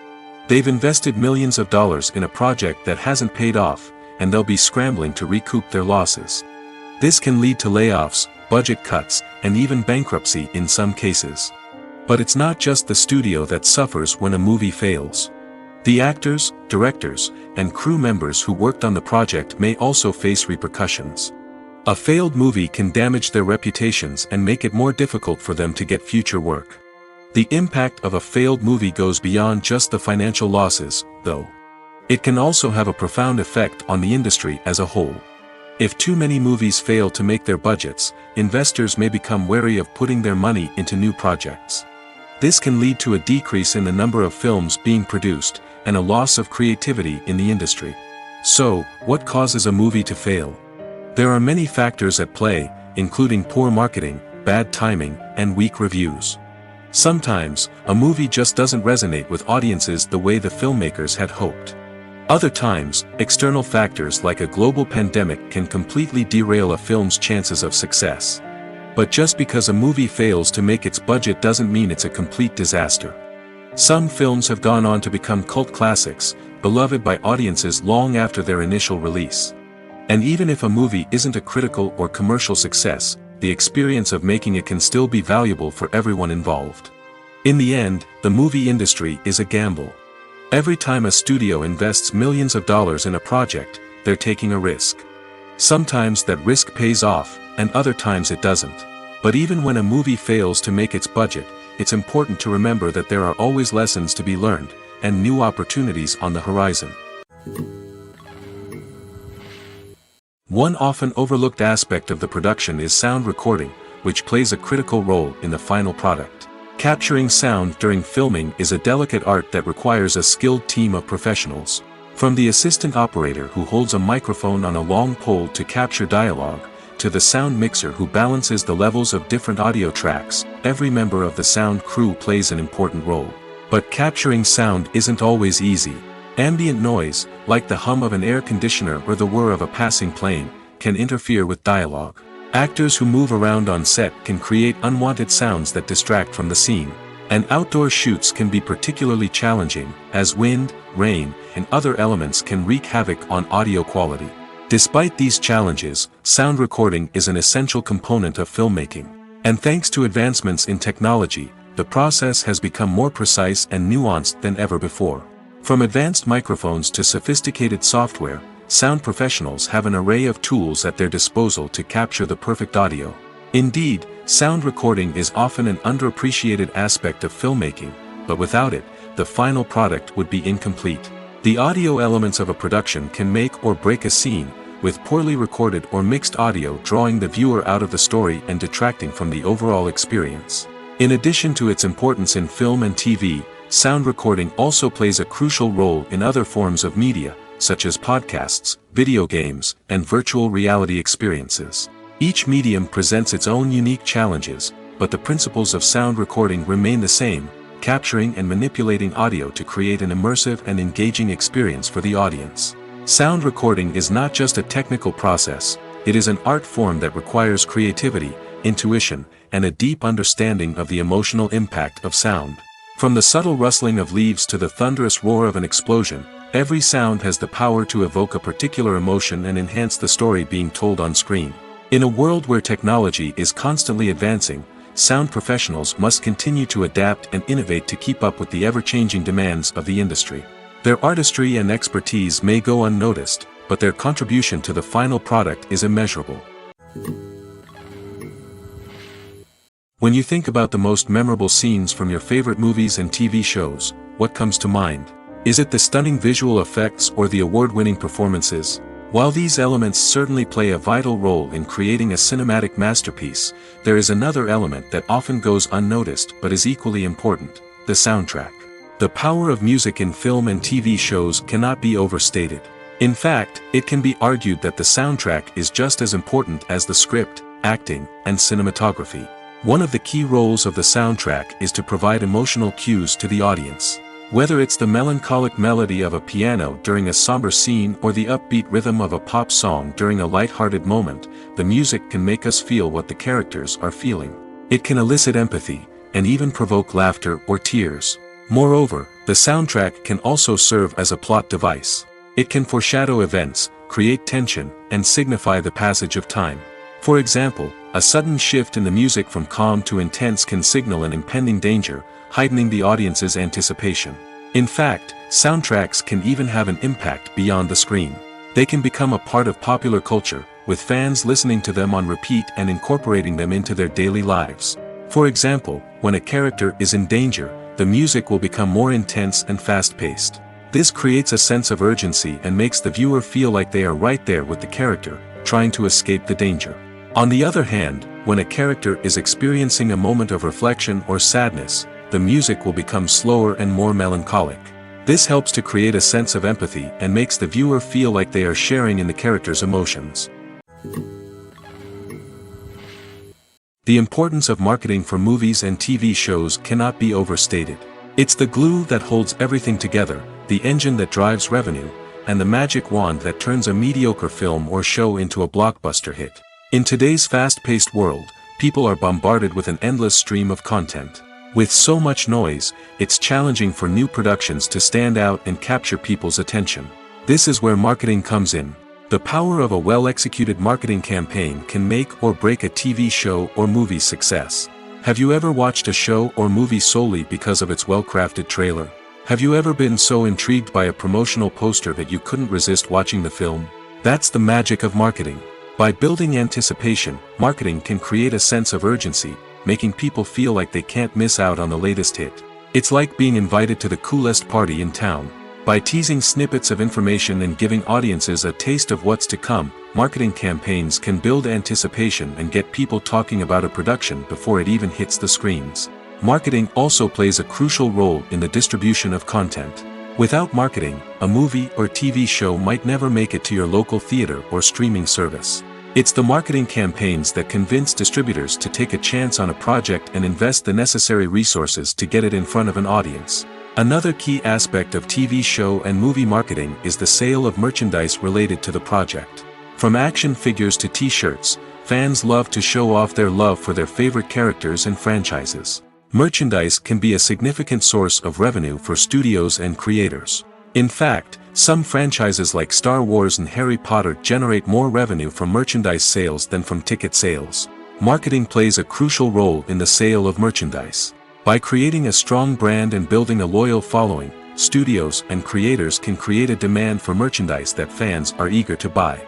They've invested millions of dollars in a project that hasn't paid off, and they'll be scrambling to recoup their losses. This can lead to layoffs, budget cuts, and even bankruptcy in some cases. But it's not just the studio that suffers when a movie fails. The actors, directors, and crew members who worked on the project may also face repercussions. A failed movie can damage their reputations and make it more difficult for them to get future work. The impact of a failed movie goes beyond just the financial losses, though. It can also have a profound effect on the industry as a whole. If too many movies fail to make their budgets, investors may become wary of putting their money into new projects. This can lead to a decrease in the number of films being produced, and a loss of creativity in the industry. So, what causes a movie to fail? There are many factors at play, including poor marketing, bad timing, and weak reviews. Sometimes, a movie just doesn't resonate with audiences the way the filmmakers had hoped. Other times, external factors like a global pandemic can completely derail a film's chances of success. But just because a movie fails to make its budget doesn't mean it's a complete disaster. Some films have gone on to become cult classics, beloved by audiences long after their initial release. And even if a movie isn't a critical or commercial success, the experience of making it can still be valuable for everyone involved. In the end, the movie industry is a gamble. Every time a studio invests millions of dollars in a project, they're taking a risk. Sometimes that risk pays off, and other times it doesn't. But even when a movie fails to make its budget, it's important to remember that there are always lessons to be learned, and new opportunities on the horizon. One often overlooked aspect of the production is sound recording, which plays a critical role in the final product. Capturing sound during filming is a delicate art that requires a skilled team of professionals. From the assistant operator who holds a microphone on a long pole to capture dialogue, to the sound mixer who balances the levels of different audio tracks, every member of the sound crew plays an important role. But capturing sound isn't always easy. Ambient noise, like the hum of an air conditioner or the whir of a passing plane, can interfere with dialogue. Actors who move around on set can create unwanted sounds that distract from the scene. And outdoor shoots can be particularly challenging, as wind, rain, and other elements can wreak havoc on audio quality. Despite these challenges, sound recording is an essential component of filmmaking. And thanks to advancements in technology, the process has become more precise and nuanced than ever before. From advanced microphones to sophisticated software, sound professionals have an array of tools at their disposal to capture the perfect audio. Indeed, sound recording is often an underappreciated aspect of filmmaking, but without it, the final product would be incomplete. The audio elements of a production can make or break a scene, with poorly recorded or mixed audio drawing the viewer out of the story and detracting from the overall experience. In addition to its importance in film and TV, sound recording also plays a crucial role in other forms of media, such as podcasts, video games, and virtual reality experiences. Each medium presents its own unique challenges, but the principles of sound recording remain the same, capturing and manipulating audio to create an immersive and engaging experience for the audience. Sound recording is not just a technical process, it is an art form that requires creativity, intuition, and a deep understanding of the emotional impact of sound. From the subtle rustling of leaves to the thunderous roar of an explosion, every sound has the power to evoke a particular emotion and enhance the story being told on screen. In a world where technology is constantly advancing, sound professionals must continue to adapt and innovate to keep up with the ever-changing demands of the industry. Their artistry and expertise may go unnoticed, but their contribution to the final product is immeasurable. When you think about the most memorable scenes from your favorite movies and TV shows, what comes to mind? Is it the stunning visual effects or the award-winning performances? While these elements certainly play a vital role in creating a cinematic masterpiece, there is another element that often goes unnoticed but is equally important: the soundtrack. The power of music in film and TV shows cannot be overstated. In fact, it can be argued that the soundtrack is just as important as the script, acting, and cinematography. One of the key roles of the soundtrack is to provide emotional cues to the audience. Whether it's the melancholic melody of a piano during a somber scene or the upbeat rhythm of a pop song during a light-hearted moment, the music can make us feel what the characters are feeling. It can elicit empathy, and even provoke laughter or tears. Moreover, the soundtrack can also serve as a plot device. It can foreshadow events, create tension, and signify the passage of time. For example, a sudden shift in the music from calm to intense can signal an impending danger, heightening the audience's anticipation. In fact, soundtracks can even have an impact beyond the screen. They can become a part of popular culture, with fans listening to them on repeat and incorporating them into their daily lives. For example, when a character is in danger, the music will become more intense and fast-paced. This creates a sense of urgency and makes the viewer feel like they are right there with the character, trying to escape the danger. On the other hand, when a character is experiencing a moment of reflection or sadness, the music will become slower and more melancholic. This helps to create a sense of empathy and makes the viewer feel like they are sharing in the character's emotions. The importance of marketing for movies and TV shows cannot be overstated. It's the glue that holds everything together, the engine that drives revenue, and the magic wand that turns a mediocre film or show into a blockbuster hit. In today's fast-paced world, people are bombarded with an endless stream of content. With so much noise, it's challenging for new productions to stand out and capture people's attention. This is where marketing comes in. The power of a well-executed marketing campaign can make or break a TV show or movie's success. Have you ever watched a show or movie solely because of its well-crafted trailer? Have you ever been so intrigued by a promotional poster that you couldn't resist watching the film? That's the magic of marketing. By building anticipation, marketing can create a sense of urgency, making people feel like they can't miss out on the latest hit. It's like being invited to the coolest party in town. By teasing snippets of information and giving audiences a taste of what's to come, marketing campaigns can build anticipation and get people talking about a production before it even hits the screens. Marketing also plays a crucial role in the distribution of content. Without marketing, a movie or TV show might never make it to your local theater or streaming service. It's the marketing campaigns that convince distributors to take a chance on a project and invest the necessary resources to get it in front of an audience. Another key aspect of TV show and movie marketing is the sale of merchandise related to the project. From action figures to t-shirts, fans love to show off their love for their favorite characters and franchises. Merchandise can be a significant source of revenue for studios and creators. In fact, some franchises like Star Wars and Harry Potter generate more revenue from merchandise sales than from ticket sales. Marketing plays a crucial role in the sale of merchandise. By creating a strong brand and building a loyal following, studios and creators can create a demand for merchandise that fans are eager to buy.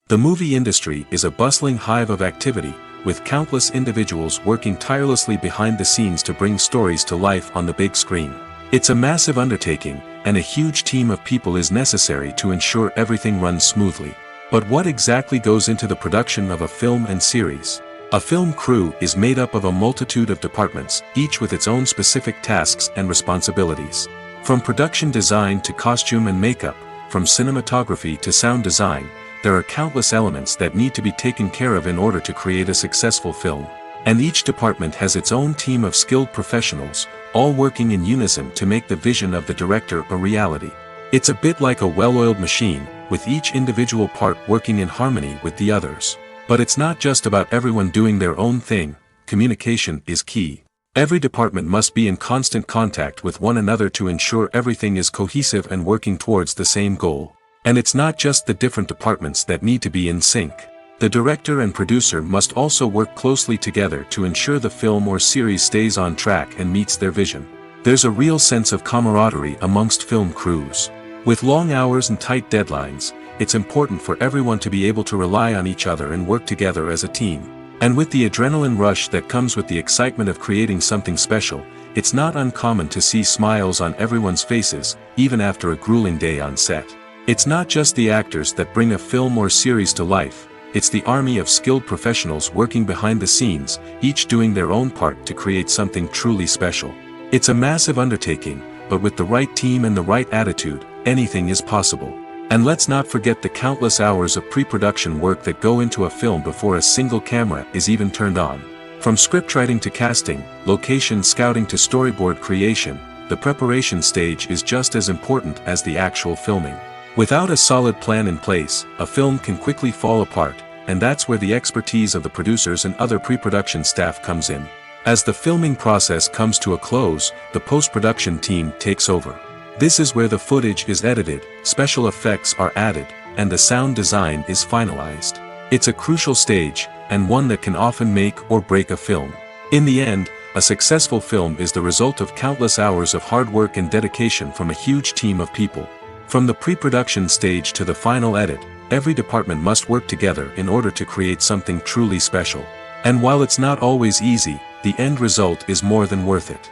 The movie industry is a bustling hive of activity, with countless individuals working tirelessly behind the scenes to bring stories to life on the big screen. It's a massive undertaking, and a huge team of people is necessary to ensure everything runs smoothly. But what exactly goes into the production of a film and series? A film crew is made up of a multitude of departments, each with its own specific tasks and responsibilities. From production design to costume and makeup, from cinematography to sound design, there are countless elements that need to be taken care of in order to create a successful film. And each department has its own team of skilled professionals, all working in unison to make the vision of the director a reality. It's a bit like a well-oiled machine, with each individual part working in harmony with the others. But it's not just about everyone doing their own thing. Communication is key. Every department must be in constant contact with one another to ensure everything is cohesive and working towards the same goal. And it's not just the different departments that need to be in sync. The director and producer must also work closely together to ensure the film or series stays on track and meets their vision. There's a real sense of camaraderie amongst film crews. With long hours and tight deadlines, it's important for everyone to be able to rely on each other and work together as a team. And with the adrenaline rush that comes with the excitement of creating something special, it's not uncommon to see smiles on everyone's faces, even after a grueling day on set. It's not just the actors that bring a film or series to life, it's the army of skilled professionals working behind the scenes, each doing their own part to create something truly special. It's a massive undertaking, but with the right team and the right attitude, anything is possible. And let's not forget the countless hours of pre-production work that go into a film before a single camera is even turned on. From scriptwriting to casting, location scouting to storyboard creation, the preparation stage is just as important as the actual filming. Without a solid plan in place, a film can quickly fall apart, and that's where the expertise of the producers and other pre-production staff comes in. As the filming process comes to a close, the post-production team takes over. This is where the footage is edited, special effects are added, and the sound design is finalized. It's a crucial stage, and one that can often make or break a film. In the end, a successful film is the result of countless hours of hard work and dedication from a huge team of people. From the pre-production stage to the final edit, every department must work together in order to create something truly special. And while it's not always easy, the end result is more than worth it.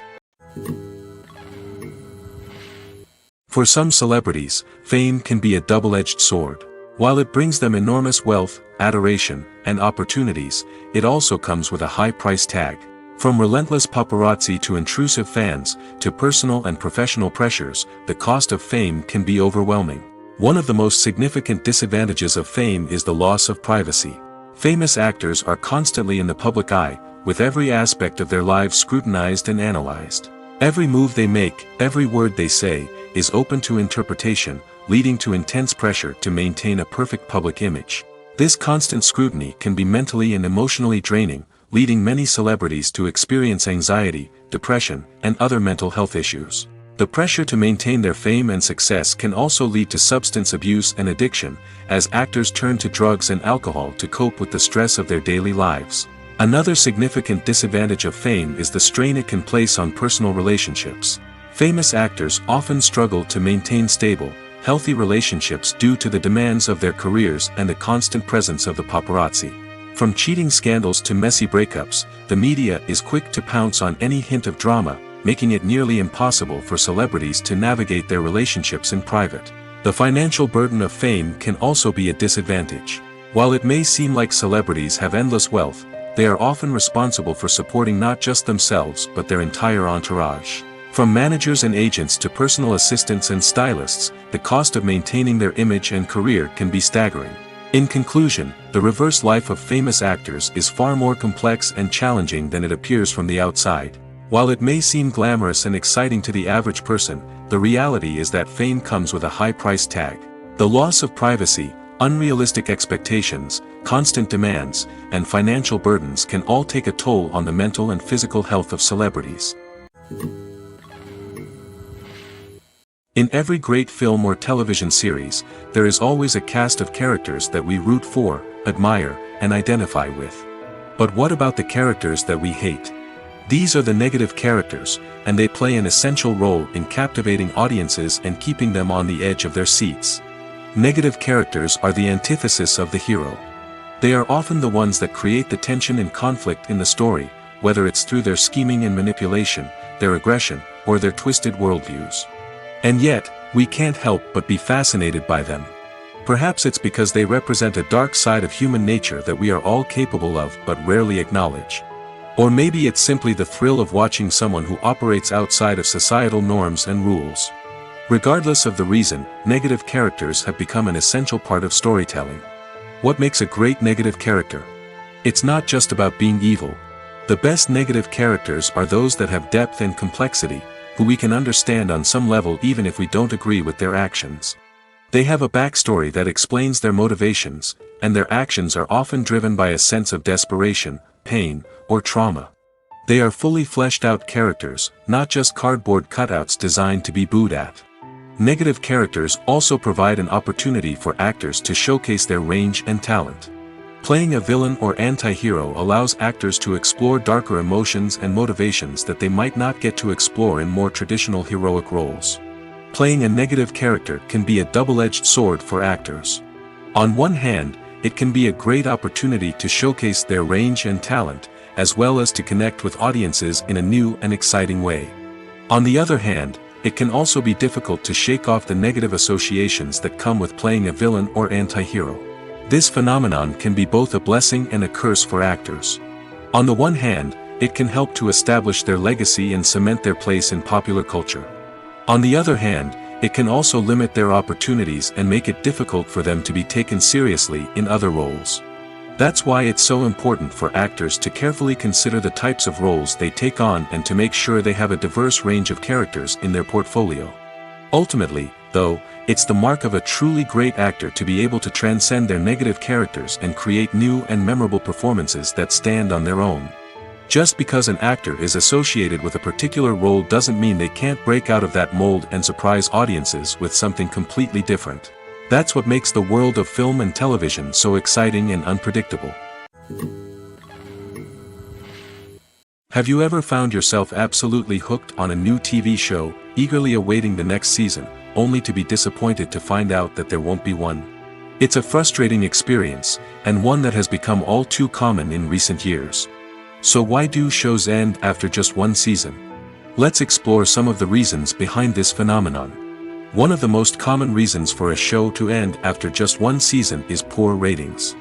For some celebrities, fame can be a double-edged sword. While it brings them enormous wealth, adoration, and opportunities, it also comes with a high price tag. From relentless paparazzi to intrusive fans, to personal and professional pressures, the cost of fame can be overwhelming. One of the most significant disadvantages of fame is the loss of privacy. Famous actors are constantly in the public eye, with every aspect of their lives scrutinized and analyzed. Every move they make, every word they say, is open to interpretation, leading to intense pressure to maintain a perfect public image. This constant scrutiny can be mentally and emotionally draining, leading many celebrities to experience anxiety, depression, and other mental health issues. The pressure to maintain their fame and success can also lead to substance abuse and addiction, as actors turn to drugs and alcohol to cope with the stress of their daily lives. Another significant disadvantage of fame is the strain it can place on personal relationships. Famous actors often struggle to maintain stable, healthy relationships due to the demands of their careers and the constant presence of the paparazzi. From cheating scandals to messy breakups, the media is quick to pounce on any hint of drama, making it nearly impossible for celebrities to navigate their relationships in private. The financial burden of fame can also be a disadvantage. While it may seem like celebrities have endless wealth, they are often responsible for supporting not just themselves but their entire entourage. From managers and agents to personal assistants and stylists, the cost of maintaining their image and career can be staggering. In conclusion, the reverse life of famous actors is far more complex and challenging than it appears from the outside. While it may seem glamorous and exciting to the average person, the reality is that fame comes with a high price tag. The loss of privacy, unrealistic expectations, constant demands, and financial burdens can all take a toll on the mental and physical health of celebrities. In every great film or television series, there is always a cast of characters that we root for, admire, and identify with. But what about the characters that we hate? These are the negative characters, and they play an essential role in captivating audiences and keeping them on the edge of their seats. Negative characters are the antithesis of the hero. They are often the ones that create the tension and conflict in the story, whether it's through their scheming and manipulation, their aggression, or their twisted worldviews. And yet, we can't help but be fascinated by them. Perhaps it's because they represent a dark side of human nature that we are all capable of but rarely acknowledge. Or maybe it's simply the thrill of watching someone who operates outside of societal norms and rules. Regardless of the reason, negative characters have become an essential part of storytelling. What makes a great negative character? It's not just about being evil. The best negative characters are those that have depth and complexity, who we can understand on some level even if we don't agree with their actions. They have a backstory that explains their motivations, and their actions are often driven by a sense of desperation, pain, or trauma. They are fully fleshed out characters, not just cardboard cutouts designed to be booed at. Negative characters also provide an opportunity for actors to showcase their range and talent. Playing a villain or anti-hero allows actors to explore darker emotions and motivations that they might not get to explore in more traditional heroic roles. Playing a negative character can be a double-edged sword for actors. On one hand, it can be a great opportunity to showcase their range and talent, as well as to connect with audiences in a new and exciting way. On the other hand, it can also be difficult to shake off the negative associations that come with playing a villain or anti-hero. This phenomenon can be both a blessing and a curse for actors. On the one hand, it can help to establish their legacy and cement their place in popular culture. On the other hand, it can also limit their opportunities and make it difficult for them to be taken seriously in other roles. That's why it's so important for actors to carefully consider the types of roles they take on and to make sure they have a diverse range of characters in their portfolio. Ultimately, though, it's the mark of a truly great actor to be able to transcend their negative characters and create new and memorable performances that stand on their own. Just because an actor is associated with a particular role doesn't mean they can't break out of that mold and surprise audiences with something completely different. That's what makes the world of film and television so exciting and unpredictable. Have you ever found yourself absolutely hooked on a new TV show, eagerly awaiting the next season, only to be disappointed to find out that there won't be one? It's a frustrating experience, and one that has become all too common in recent years. So why do shows end after just one season? Let's explore some of the reasons behind this phenomenon. One of the most common reasons for a show to end after just one season is poor ratings.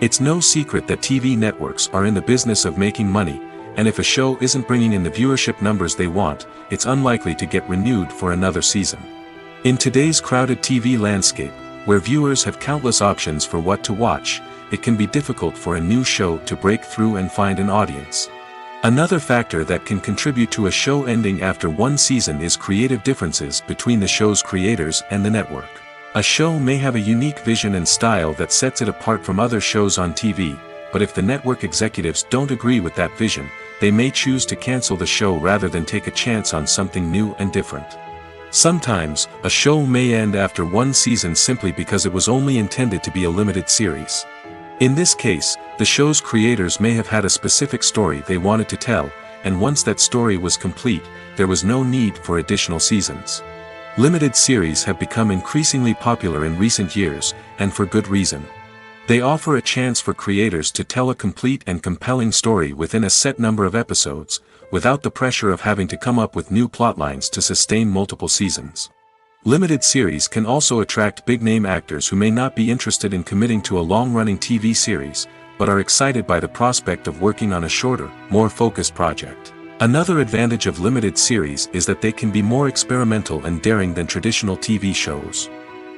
It's no secret that TV networks are in the business of making money, and if a show isn't bringing in the viewership numbers they want, it's unlikely to get renewed for another season. In today's crowded TV landscape, where viewers have countless options for what to watch, it can be difficult for a new show to break through and find an audience. Another factor that can contribute to a show ending after one season is creative differences between the show's creators and the network. A show may have a unique vision and style that sets it apart from other shows on TV, but if the network executives don't agree with that vision, they may choose to cancel the show rather than take a chance on something new and different. Sometimes, a show may end after one season simply because it was only intended to be a limited series. In this case, the show's creators may have had a specific story they wanted to tell, and once that story was complete, there was no need for additional seasons. Limited series have become increasingly popular in recent years, and for good reason. They offer a chance for creators to tell a complete and compelling story within a set number of episodes, without the pressure of having to come up with new plotlines to sustain multiple seasons. Limited series can also attract big-name actors who may not be interested in committing to a long-running TV series, but are excited by the prospect of working on a shorter, more focused project. Another advantage of limited series is that they can be more experimental and daring than traditional TV shows.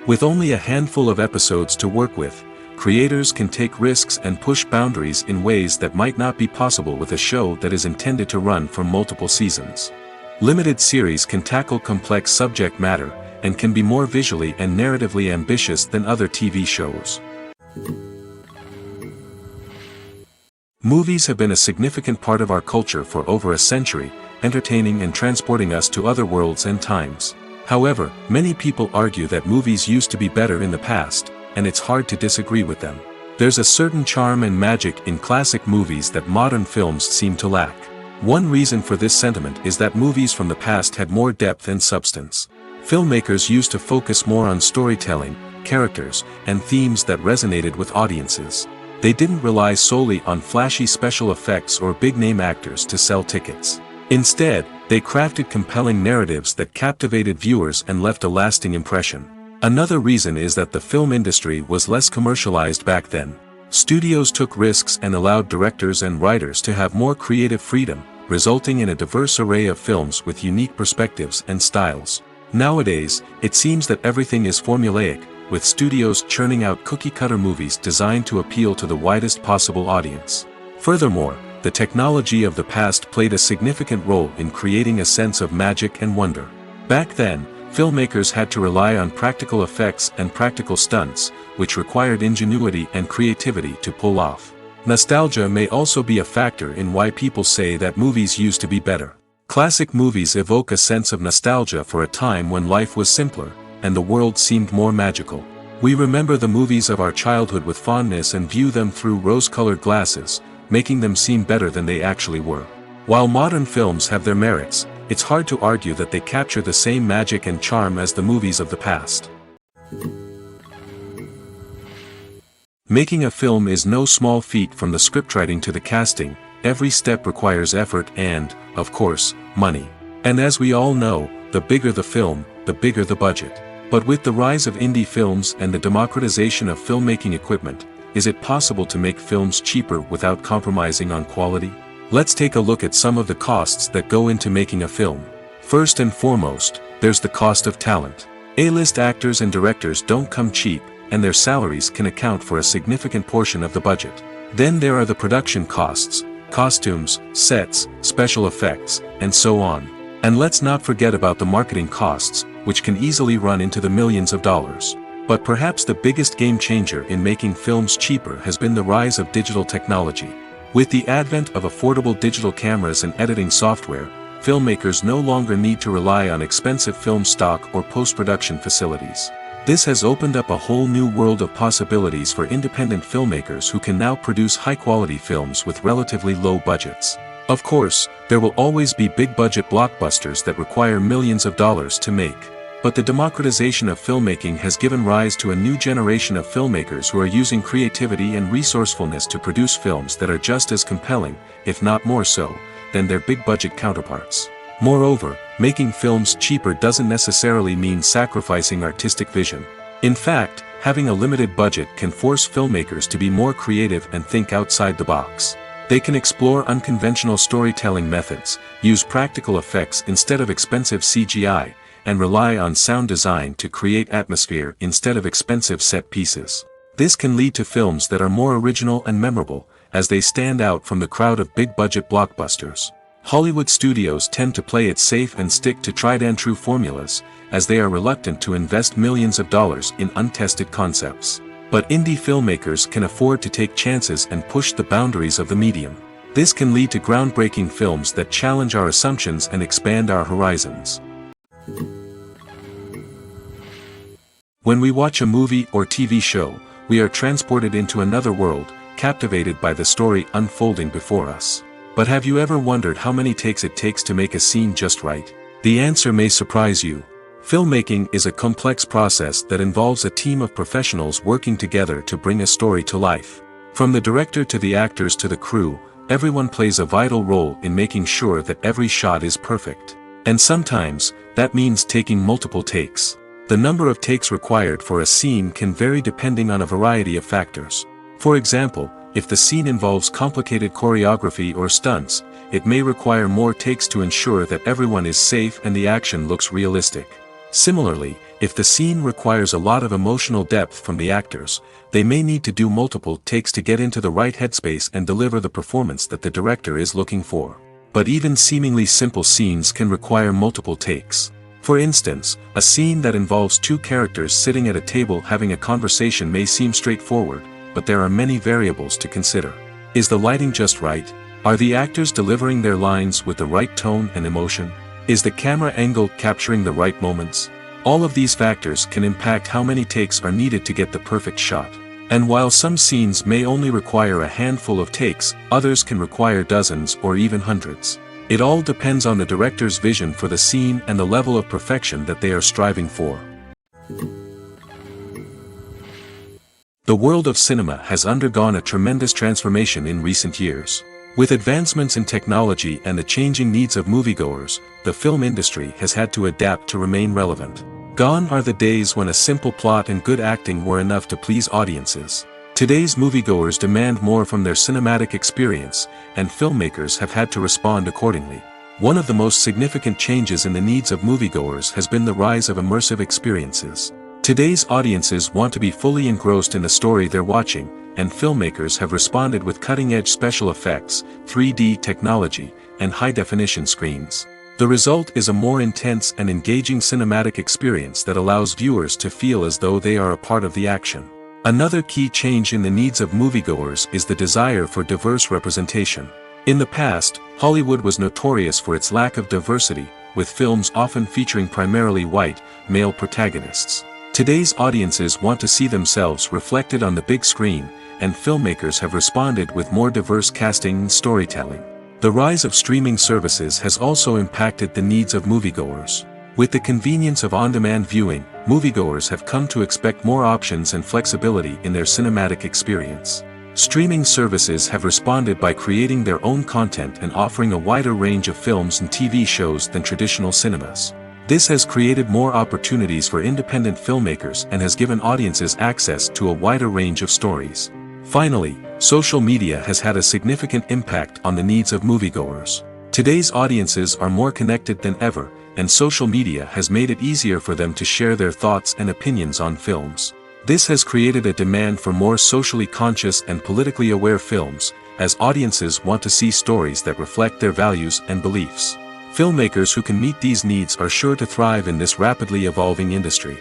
With only a handful of episodes to work with, creators can take risks and push boundaries in ways that might not be possible with a show that is intended to run for multiple seasons. Limited series can tackle complex subject matter, and can be more visually and narratively ambitious than other TV shows. Movies have been a significant part of our culture for over a century, entertaining and transporting us to other worlds and times. However, many people argue that movies used to be better in the past, and it's hard to disagree with them. There's a certain charm and magic in classic movies that modern films seem to lack. One reason for this sentiment is that movies from the past had more depth and substance. Filmmakers used to focus more on storytelling, characters, and themes that resonated with audiences. They didn't rely solely on flashy special effects or big-name actors to sell tickets. Instead, they crafted compelling narratives that captivated viewers and left a lasting impression. Another reason is that the film industry was less commercialized back then. Studios took risks and allowed directors and writers to have more creative freedom, resulting in a diverse array of films with unique perspectives and styles. Nowadays, it seems that everything is formulaic, with studios churning out cookie-cutter movies designed to appeal to the widest possible audience. Furthermore, the technology of the past played a significant role in creating a sense of magic and wonder. Back then, filmmakers had to rely on practical effects and practical stunts, which required ingenuity and creativity to pull off. Nostalgia may also be a factor in why people say that movies used to be better. Classic movies evoke a sense of nostalgia for a time when life was simpler, and the world seemed more magical. We remember the movies of our childhood with fondness and view them through rose-colored glasses, making them seem better than they actually were. While modern films have their merits, it's hard to argue that they capture the same magic and charm as the movies of the past. Making a film is no small feat. From the scriptwriting to the casting, every step requires effort and, of course, money. And as we all know, the bigger the film, the bigger the budget. But with the rise of indie films and the democratization of filmmaking equipment, is it possible to make films cheaper without compromising on quality? Let's take a look at some of the costs that go into making a film. First and foremost, there's the cost of talent. A-list actors and directors don't come cheap, and their salaries can account for a significant portion of the budget. Then there are the production costs, costumes, sets, special effects, and so on. And let's not forget about the marketing costs, which can easily run into the millions of dollars. But perhaps the biggest game changer in making films cheaper has been the rise of digital technology. With the advent of affordable digital cameras and editing software, filmmakers no longer need to rely on expensive film stock or post-production facilities. This has opened up a whole new world of possibilities for independent filmmakers who can now produce high-quality films with relatively low budgets. Of course, there will always be big-budget blockbusters that require millions of dollars to make. But the democratization of filmmaking has given rise to a new generation of filmmakers who are using creativity and resourcefulness to produce films that are just as compelling, if not more so, than their big-budget counterparts. Moreover, making films cheaper doesn't necessarily mean sacrificing artistic vision. In fact, having a limited budget can force filmmakers to be more creative and think outside the box. They can explore unconventional storytelling methods, use practical effects instead of expensive CGI, and rely on sound design to create atmosphere instead of expensive set pieces. This can lead to films that are more original and memorable, as they stand out from the crowd of big-budget blockbusters. Hollywood studios tend to play it safe and stick to tried-and-true formulas, as they are reluctant to invest millions of dollars in untested concepts. But indie filmmakers can afford to take chances and push the boundaries of the medium. This can lead to groundbreaking films that challenge our assumptions and expand our horizons. When we watch a movie or TV show, we are transported into another world, captivated by the story unfolding before us. But have you ever wondered how many takes it takes to make a scene just right? The answer may surprise you. Filmmaking is a complex process that involves a team of professionals working together to bring a story to life. From the director to the actors to the crew, everyone plays a vital role in making sure that every shot is perfect. And sometimes, that means taking multiple takes. The number of takes required for a scene can vary depending on a variety of factors. For example, if the scene involves complicated choreography or stunts, it may require more takes to ensure that everyone is safe and the action looks realistic. Similarly, if the scene requires a lot of emotional depth from the actors, they may need to do multiple takes to get into the right headspace and deliver the performance that the director is looking for. But even seemingly simple scenes can require multiple takes. For instance, a scene that involves two characters sitting at a table having a conversation may seem straightforward, but there are many variables to consider. Is the lighting just right? Are the actors delivering their lines with the right tone and emotion? Is the camera angle capturing the right moments? All of these factors can impact how many takes are needed to get the perfect shot. And while some scenes may only require a handful of takes, others can require dozens or even hundreds. It all depends on the director's vision for the scene and the level of perfection that they are striving for. The world of cinema has undergone a tremendous transformation in recent years. With advancements in technology and the changing needs of moviegoers, the film industry has had to adapt to remain relevant. Gone are the days when a simple plot and good acting were enough to please audiences. Today's moviegoers demand more from their cinematic experience, and filmmakers have had to respond accordingly. One of the most significant changes in the needs of moviegoers has been the rise of immersive experiences. Today's audiences want to be fully engrossed in the story they're watching, and filmmakers have responded with cutting-edge special effects, 3D technology, and high-definition screens. The result is a more intense and engaging cinematic experience that allows viewers to feel as though they are a part of the action. Another key change in the needs of moviegoers is the desire for diverse representation. In the past, Hollywood was notorious for its lack of diversity, with films often featuring primarily white, male protagonists. Today's audiences want to see themselves reflected on the big screen, and filmmakers have responded with more diverse casting and storytelling. The rise of streaming services has also impacted the needs of moviegoers. With the convenience of on-demand viewing, moviegoers have come to expect more options and flexibility in their cinematic experience. Streaming services have responded by creating their own content and offering a wider range of films and TV shows than traditional cinemas. This has created more opportunities for independent filmmakers and has given audiences access to a wider range of stories. Finally, social media has had a significant impact on the needs of moviegoers. Today's audiences are more connected than ever, and social media has made it easier for them to share their thoughts and opinions on films. This has created a demand for more socially conscious and politically aware films, as audiences want to see stories that reflect their values and beliefs. Filmmakers who can meet these needs are sure to thrive in this rapidly evolving industry.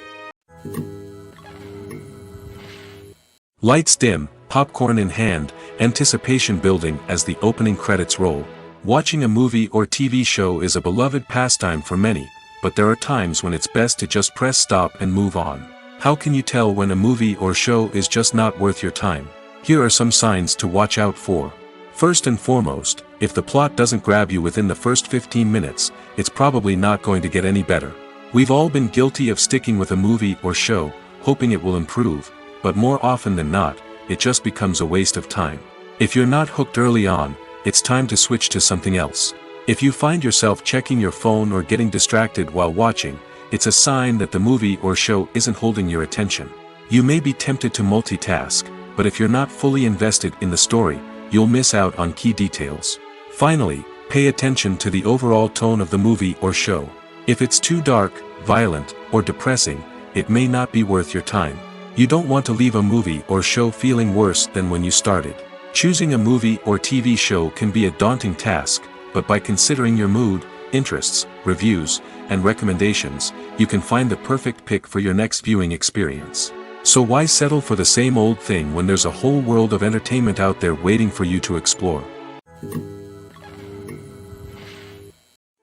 Lights dim, popcorn in hand, anticipation building as the opening credits roll. Watching a movie or TV show is a beloved pastime for many, but there are times when it's best to just press stop and move on. How can you tell when a movie or show is just not worth your time? Here are some signs to watch out for. First and foremost, if the plot doesn't grab you within the first 15 minutes, it's probably not going to get any better. We've all been guilty of sticking with a movie or show, hoping it will improve, but more often than not, it just becomes a waste of time. If you're not hooked early on, it's time to switch to something else. If you find yourself checking your phone or getting distracted while watching, it's a sign that the movie or show isn't holding your attention. You may be tempted to multitask, but if you're not fully invested in the story, you'll miss out on key details. Finally, pay attention to the overall tone of the movie or show. If it's too dark, violent, or depressing, it may not be worth your time. You don't want to leave a movie or show feeling worse than when you started. Choosing a movie or TV show can be a daunting task, but by considering your mood, interests, reviews, and recommendations, you can find the perfect pick for your next viewing experience. So why settle for the same old thing when there's a whole world of entertainment out there waiting for you to explore?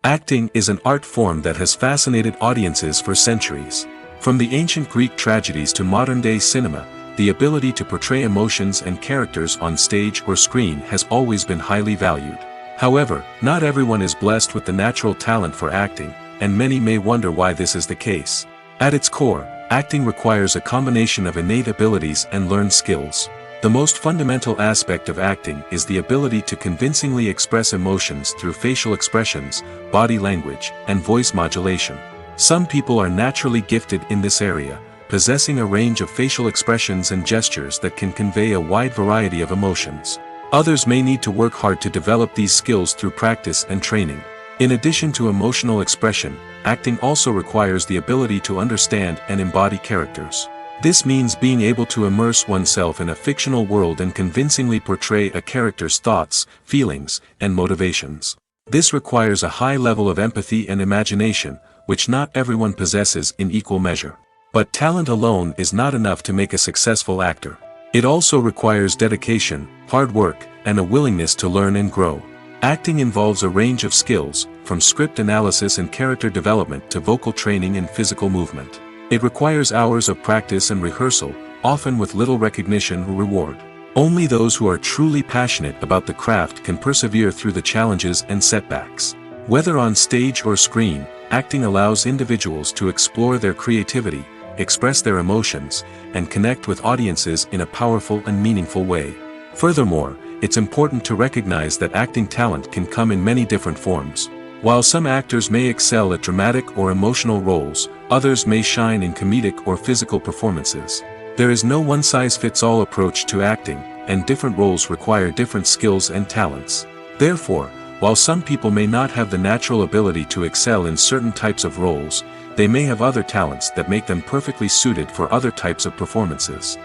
Acting is an art form that has fascinated audiences for centuries. From the ancient Greek tragedies to modern-day cinema, the ability to portray emotions and characters on stage or screen has always been highly valued. However, not everyone is blessed with the natural talent for acting, and many may wonder why this is the case. At its core, acting requires a combination of innate abilities and learned skills. The most fundamental aspect of acting is the ability to convincingly express emotions through facial expressions, body language, and voice modulation. Some people are naturally gifted in this area, possessing a range of facial expressions and gestures that can convey a wide variety of emotions. Others may need to work hard to develop these skills through practice and training. In addition to emotional expression, acting also requires the ability to understand and embody characters. This means being able to immerse oneself in a fictional world and convincingly portray a character's thoughts, feelings, and motivations. This requires a high level of empathy and imagination, which not everyone possesses in equal measure. But talent alone is not enough to make a successful actor. It also requires dedication, hard work, and a willingness to learn and grow. Acting involves a range of skills, from script analysis and character development to vocal training and physical movement. It requires hours of practice and rehearsal, often with little recognition or reward. Only those who are truly passionate about the craft can persevere through the challenges and setbacks. Whether on stage or screen, acting allows individuals to explore their creativity, express their emotions, and connect with audiences in a powerful and meaningful way. Furthermore, it's important to recognize that acting talent can come in many different forms. While some actors may excel at dramatic or emotional roles, others may shine in comedic or physical performances. There is no one-size-fits-all approach to acting, and different roles require different skills and talents. Therefore, while some people may not have the natural ability to excel in certain types of roles, they may have other talents that make them perfectly suited for other types of performances.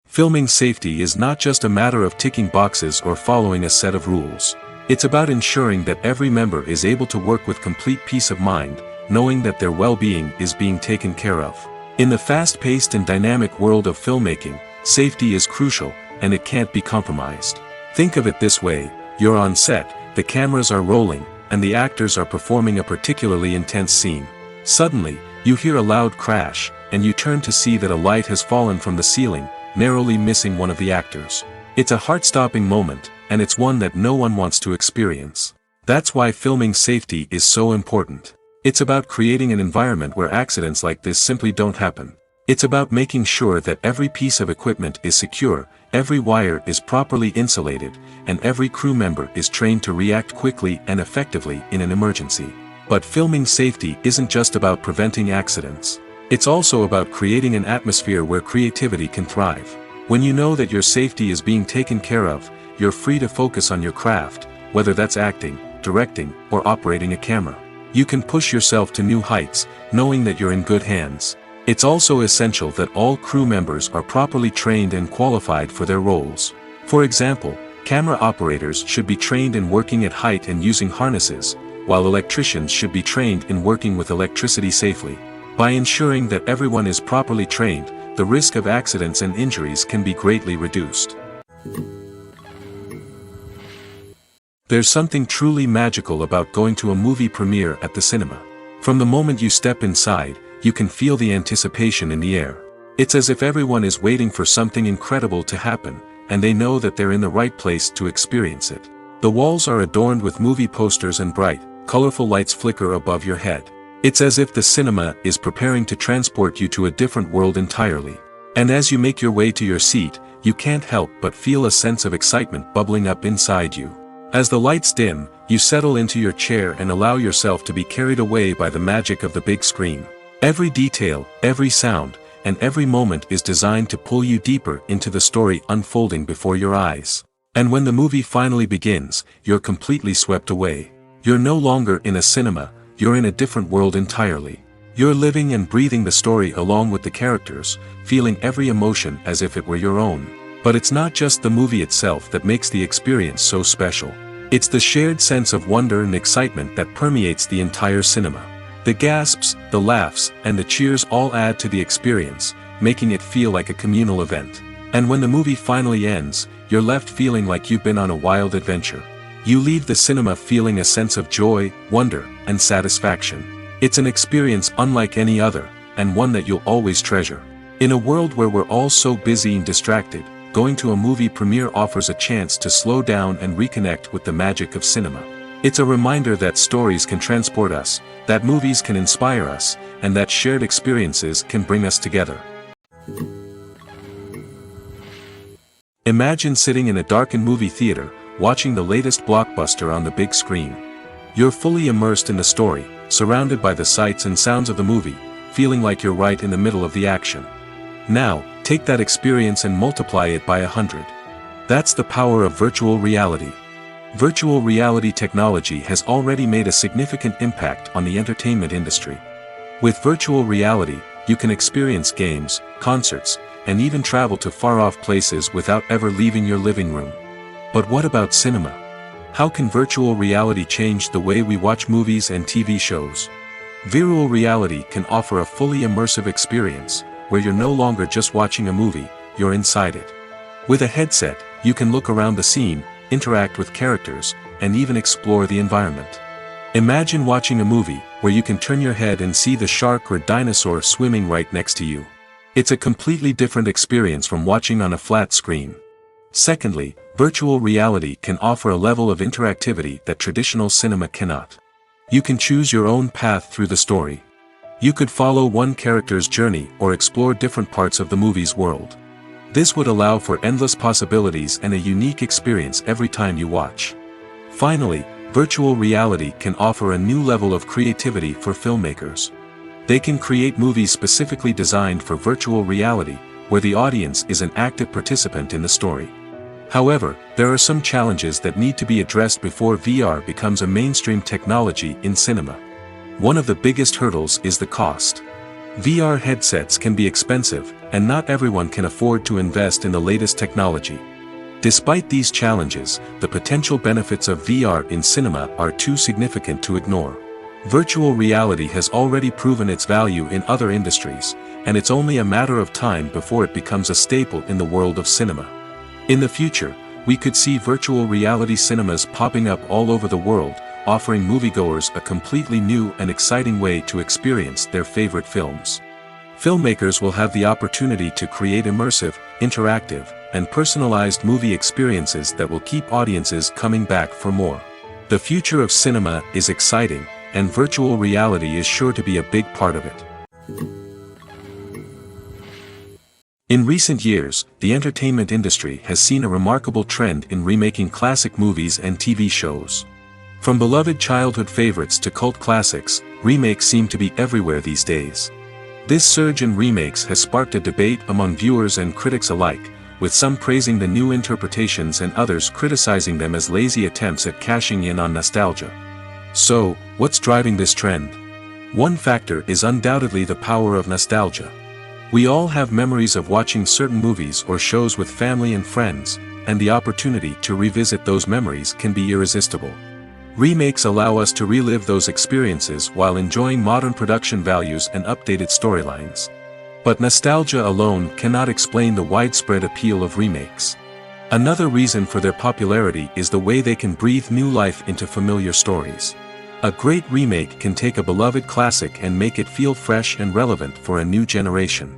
Filming safety is not just a matter of ticking boxes or following a set of rules. It's about ensuring that every member is able to work with complete peace of mind, knowing that their well-being is being taken care of. In the fast-paced and dynamic world of filmmaking, safety is crucial, and it can't be compromised. Think of it this way: you're on set, the cameras are rolling, and the actors are performing a particularly intense scene. Suddenly, you hear a loud crash, and you turn to see that a light has fallen from the ceiling, narrowly missing one of the actors. It's a heart-stopping moment, and it's one that no one wants to experience. That's why filming safety is so important. It's about creating an environment where accidents like this simply don't happen. It's about making sure that every piece of equipment is secure, every wire is properly insulated, and every crew member is trained to react quickly and effectively in an emergency. But filming safety isn't just about preventing accidents. It's also about creating an atmosphere where creativity can thrive. When you know that your safety is being taken care of, you're free to focus on your craft, whether that's acting, directing, or operating a camera. You can push yourself to new heights, knowing that you're in good hands. It's also essential that all crew members are properly trained and qualified for their roles. For example, camera operators should be trained in working at height and using harnesses, while electricians should be trained in working with electricity safely. By ensuring that everyone is properly trained, the risk of accidents and injuries can be greatly reduced. There's something truly magical about going to a movie premiere at the cinema. From the moment you step inside, you can feel the anticipation in the air. It's as if everyone is waiting for something incredible to happen, and they know that they're in the right place to experience it. The walls are adorned with movie posters and bright, colorful lights flicker above your head. It's as if the cinema is preparing to transport you to a different world entirely. And as you make your way to your seat, you can't help but feel a sense of excitement bubbling up inside you. As the lights dim, you settle into your chair and allow yourself to be carried away by the magic of the big screen. Every detail, every sound, and every moment is designed to pull you deeper into the story unfolding before your eyes. And when the movie finally begins, you're completely swept away. You're no longer in a cinema, you're in a different world entirely. You're living and breathing the story along with the characters, feeling every emotion as if it were your own. But it's not just the movie itself that makes the experience so special. It's the shared sense of wonder and excitement that permeates the entire cinema. The gasps, the laughs, and the cheers all add to the experience, making it feel like a communal event. And when the movie finally ends, you're left feeling like you've been on a wild adventure. You leave the cinema feeling a sense of joy, wonder, and satisfaction. It's an experience unlike any other, and one that you'll always treasure. In a world where we're all so busy and distracted, going to a movie premiere offers a chance to slow down and reconnect with the magic of cinema. It's a reminder that stories can transport us, that movies can inspire us, and that shared experiences can bring us together. Imagine sitting in a darkened movie theater, watching the latest blockbuster on the big screen. You're fully immersed in the story, surrounded by the sights and sounds of the movie, feeling like you're right in the middle of the action. Now, take that experience and multiply it by 100. That's the power of virtual reality. Virtual reality technology has already made a significant impact on the entertainment industry. With virtual reality, you can experience games, concerts, and even travel to far-off places without ever leaving your living room. But what about cinema? How can virtual reality change the way we watch movies and TV shows? Virtual reality can offer a fully immersive experience, where you're no longer just watching a movie, you're inside it. With a headset, you can look around the scene, interact with characters, and even explore the environment. Imagine watching a movie where you can turn your head and see the shark or dinosaur swimming right next to you. It's a completely different experience from watching on a flat screen. Secondly, virtual reality can offer a level of interactivity that traditional cinema cannot. You can choose your own path through the story. You could follow one character's journey or explore different parts of the movie's world. This would allow for endless possibilities and a unique experience every time you watch. Finally, virtual reality can offer a new level of creativity for filmmakers. They can create movies specifically designed for virtual reality, where the audience is an active participant in the story. However, there are some challenges that need to be addressed before VR becomes a mainstream technology in cinema. One of the biggest hurdles is the cost. VR headsets can be expensive, and not everyone can afford to invest in the latest technology. Despite these challenges, the potential benefits of VR in cinema are too significant to ignore. Virtual reality has already proven its value in other industries, and it's only a matter of time before it becomes a staple in the world of cinema. In the future, we could see virtual reality cinemas popping up all over the world, offering moviegoers a completely new and exciting way to experience their favorite films. Filmmakers will have the opportunity to create immersive, interactive, and personalized movie experiences that will keep audiences coming back for more. The future of cinema is exciting, and virtual reality is sure to be a big part of it. In recent years, the entertainment industry has seen a remarkable trend in remaking classic movies and TV shows. From beloved childhood favorites to cult classics, remakes seem to be everywhere these days. This surge in remakes has sparked a debate among viewers and critics alike, with some praising the new interpretations and others criticizing them as lazy attempts at cashing in on nostalgia. So, what's driving this trend? One factor is undoubtedly the power of nostalgia. We all have memories of watching certain movies or shows with family and friends, and the opportunity to revisit those memories can be irresistible. Remakes allow us to relive those experiences while enjoying modern production values and updated storylines. But nostalgia alone cannot explain the widespread appeal of remakes. Another reason for their popularity is the way they can breathe new life into familiar stories. A great remake can take a beloved classic and make it feel fresh and relevant for a new generation.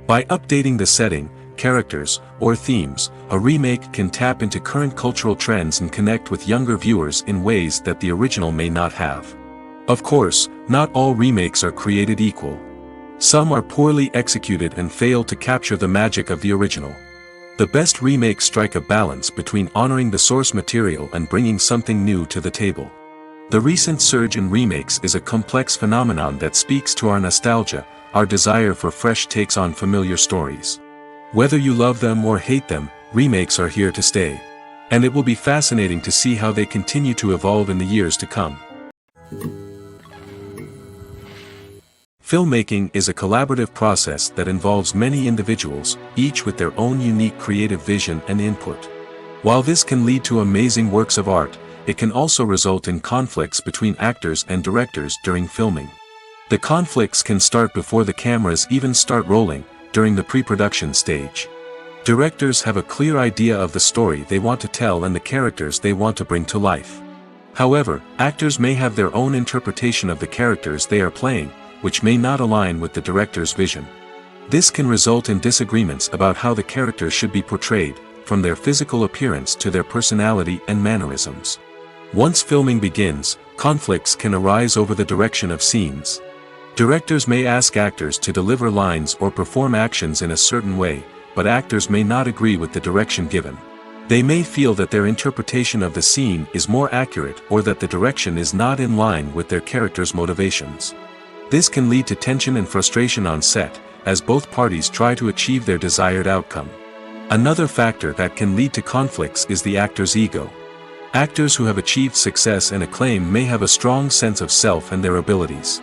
By updating the setting, characters, or themes, a remake can tap into current cultural trends and connect with younger viewers in ways that the original may not have. Of course, not all remakes are created equal. Some are poorly executed and fail to capture the magic of the original. The best remakes strike a balance between honoring the source material and bringing something new to the table. The recent surge in remakes is a complex phenomenon that speaks to our nostalgia, our desire for fresh takes on familiar stories. Whether you love them or hate them, remakes are here to stay. And it will be fascinating to see how they continue to evolve in the years to come. Filmmaking is a collaborative process that involves many individuals, each with their own unique creative vision and input. While this can lead to amazing works of art, it can also result in conflicts between actors and directors during filming. The conflicts can start before the cameras even start rolling, during the pre-production stage. Directors have a clear idea of the story they want to tell and the characters they want to bring to life. However, actors may have their own interpretation of the characters they are playing, which may not align with the director's vision. This can result in disagreements about how the characters should be portrayed, from their physical appearance to their personality and mannerisms. Once filming begins, conflicts can arise over the direction of scenes. Directors may ask actors to deliver lines or perform actions in a certain way, but actors may not agree with the direction given. They may feel that their interpretation of the scene is more accurate or that the direction is not in line with their character's motivations. This can lead to tension and frustration on set, as both parties try to achieve their desired outcome. Another factor that can lead to conflicts is the actor's ego. Actors who have achieved success and acclaim may have a strong sense of self and their abilities.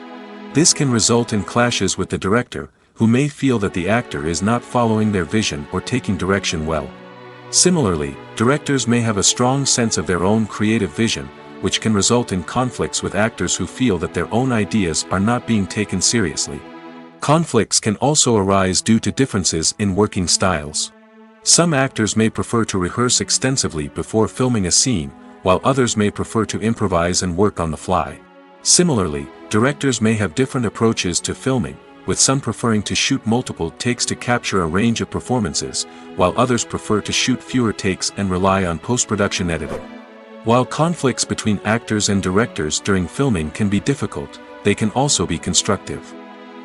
This can result in clashes with the director, who may feel that the actor is not following their vision or taking direction well. Similarly, directors may have a strong sense of their own creative vision, which can result in conflicts with actors who feel that their own ideas are not being taken seriously. Conflicts can also arise due to differences in working styles. Some actors may prefer to rehearse extensively before filming a scene, while others may prefer to improvise and work on the fly. Similarly, directors may have different approaches to filming, with some preferring to shoot multiple takes to capture a range of performances, while others prefer to shoot fewer takes and rely on post-production editing. While conflicts between actors and directors during filming can be difficult, they can also be constructive.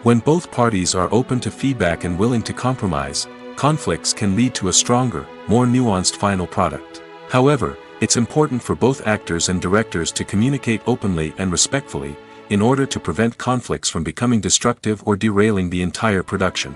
When both parties are open to feedback and willing to compromise, conflicts can lead to a stronger, more nuanced final product. However, it's important for both actors and directors to communicate openly and respectfully, in order to prevent conflicts from becoming destructive or derailing the entire production.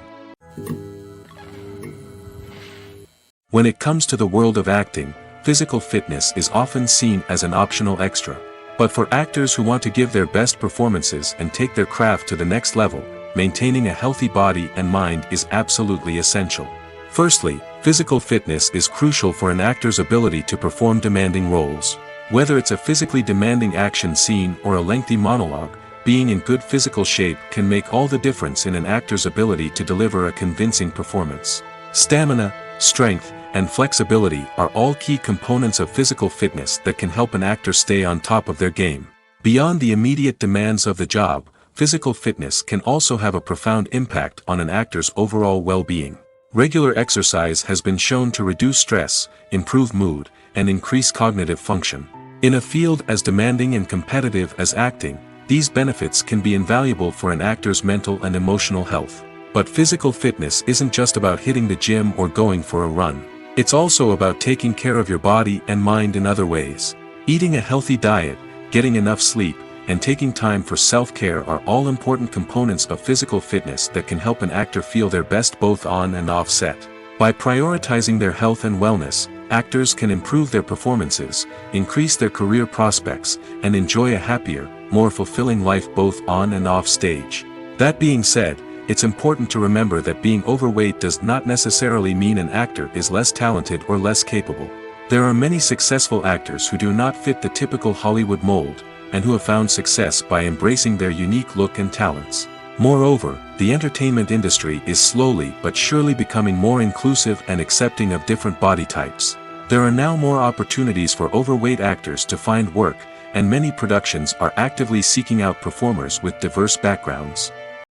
When it comes to the world of acting, physical fitness is often seen as an optional extra. But for actors who want to give their best performances and take their craft to the next level, maintaining a healthy body and mind is absolutely essential. Firstly, physical fitness is crucial for an actor's ability to perform demanding roles. Whether it's a physically demanding action scene or a lengthy monologue, being in good physical shape can make all the difference in an actor's ability to deliver a convincing performance. Stamina, strength, and flexibility are all key components of physical fitness that can help an actor stay on top of their game. Beyond the immediate demands of the job, physical fitness can also have a profound impact on an actor's overall well-being. Regular exercise has been shown to reduce stress, improve mood, and increase cognitive function. In a field as demanding and competitive as acting, these benefits can be invaluable for an actor's mental and emotional health. But physical fitness isn't just about hitting the gym or going for a run. It's also about taking care of your body and mind in other ways. Eating a healthy diet, getting enough sleep, and taking time for self-care are all important components of physical fitness that can help an actor feel their best both on and off set. By prioritizing their health and wellness, actors can improve their performances, increase their career prospects, and enjoy a happier, more fulfilling life both on and off stage. That being said, it's important to remember that being overweight does not necessarily mean an actor is less talented or less capable. There are many successful actors who do not fit the typical Hollywood mold, and who have found success by embracing their unique look and talents. Moreover, the entertainment industry is slowly but surely becoming more inclusive and accepting of different body types. There are now more opportunities for overweight actors to find work, and many productions are actively seeking out performers with diverse backgrounds.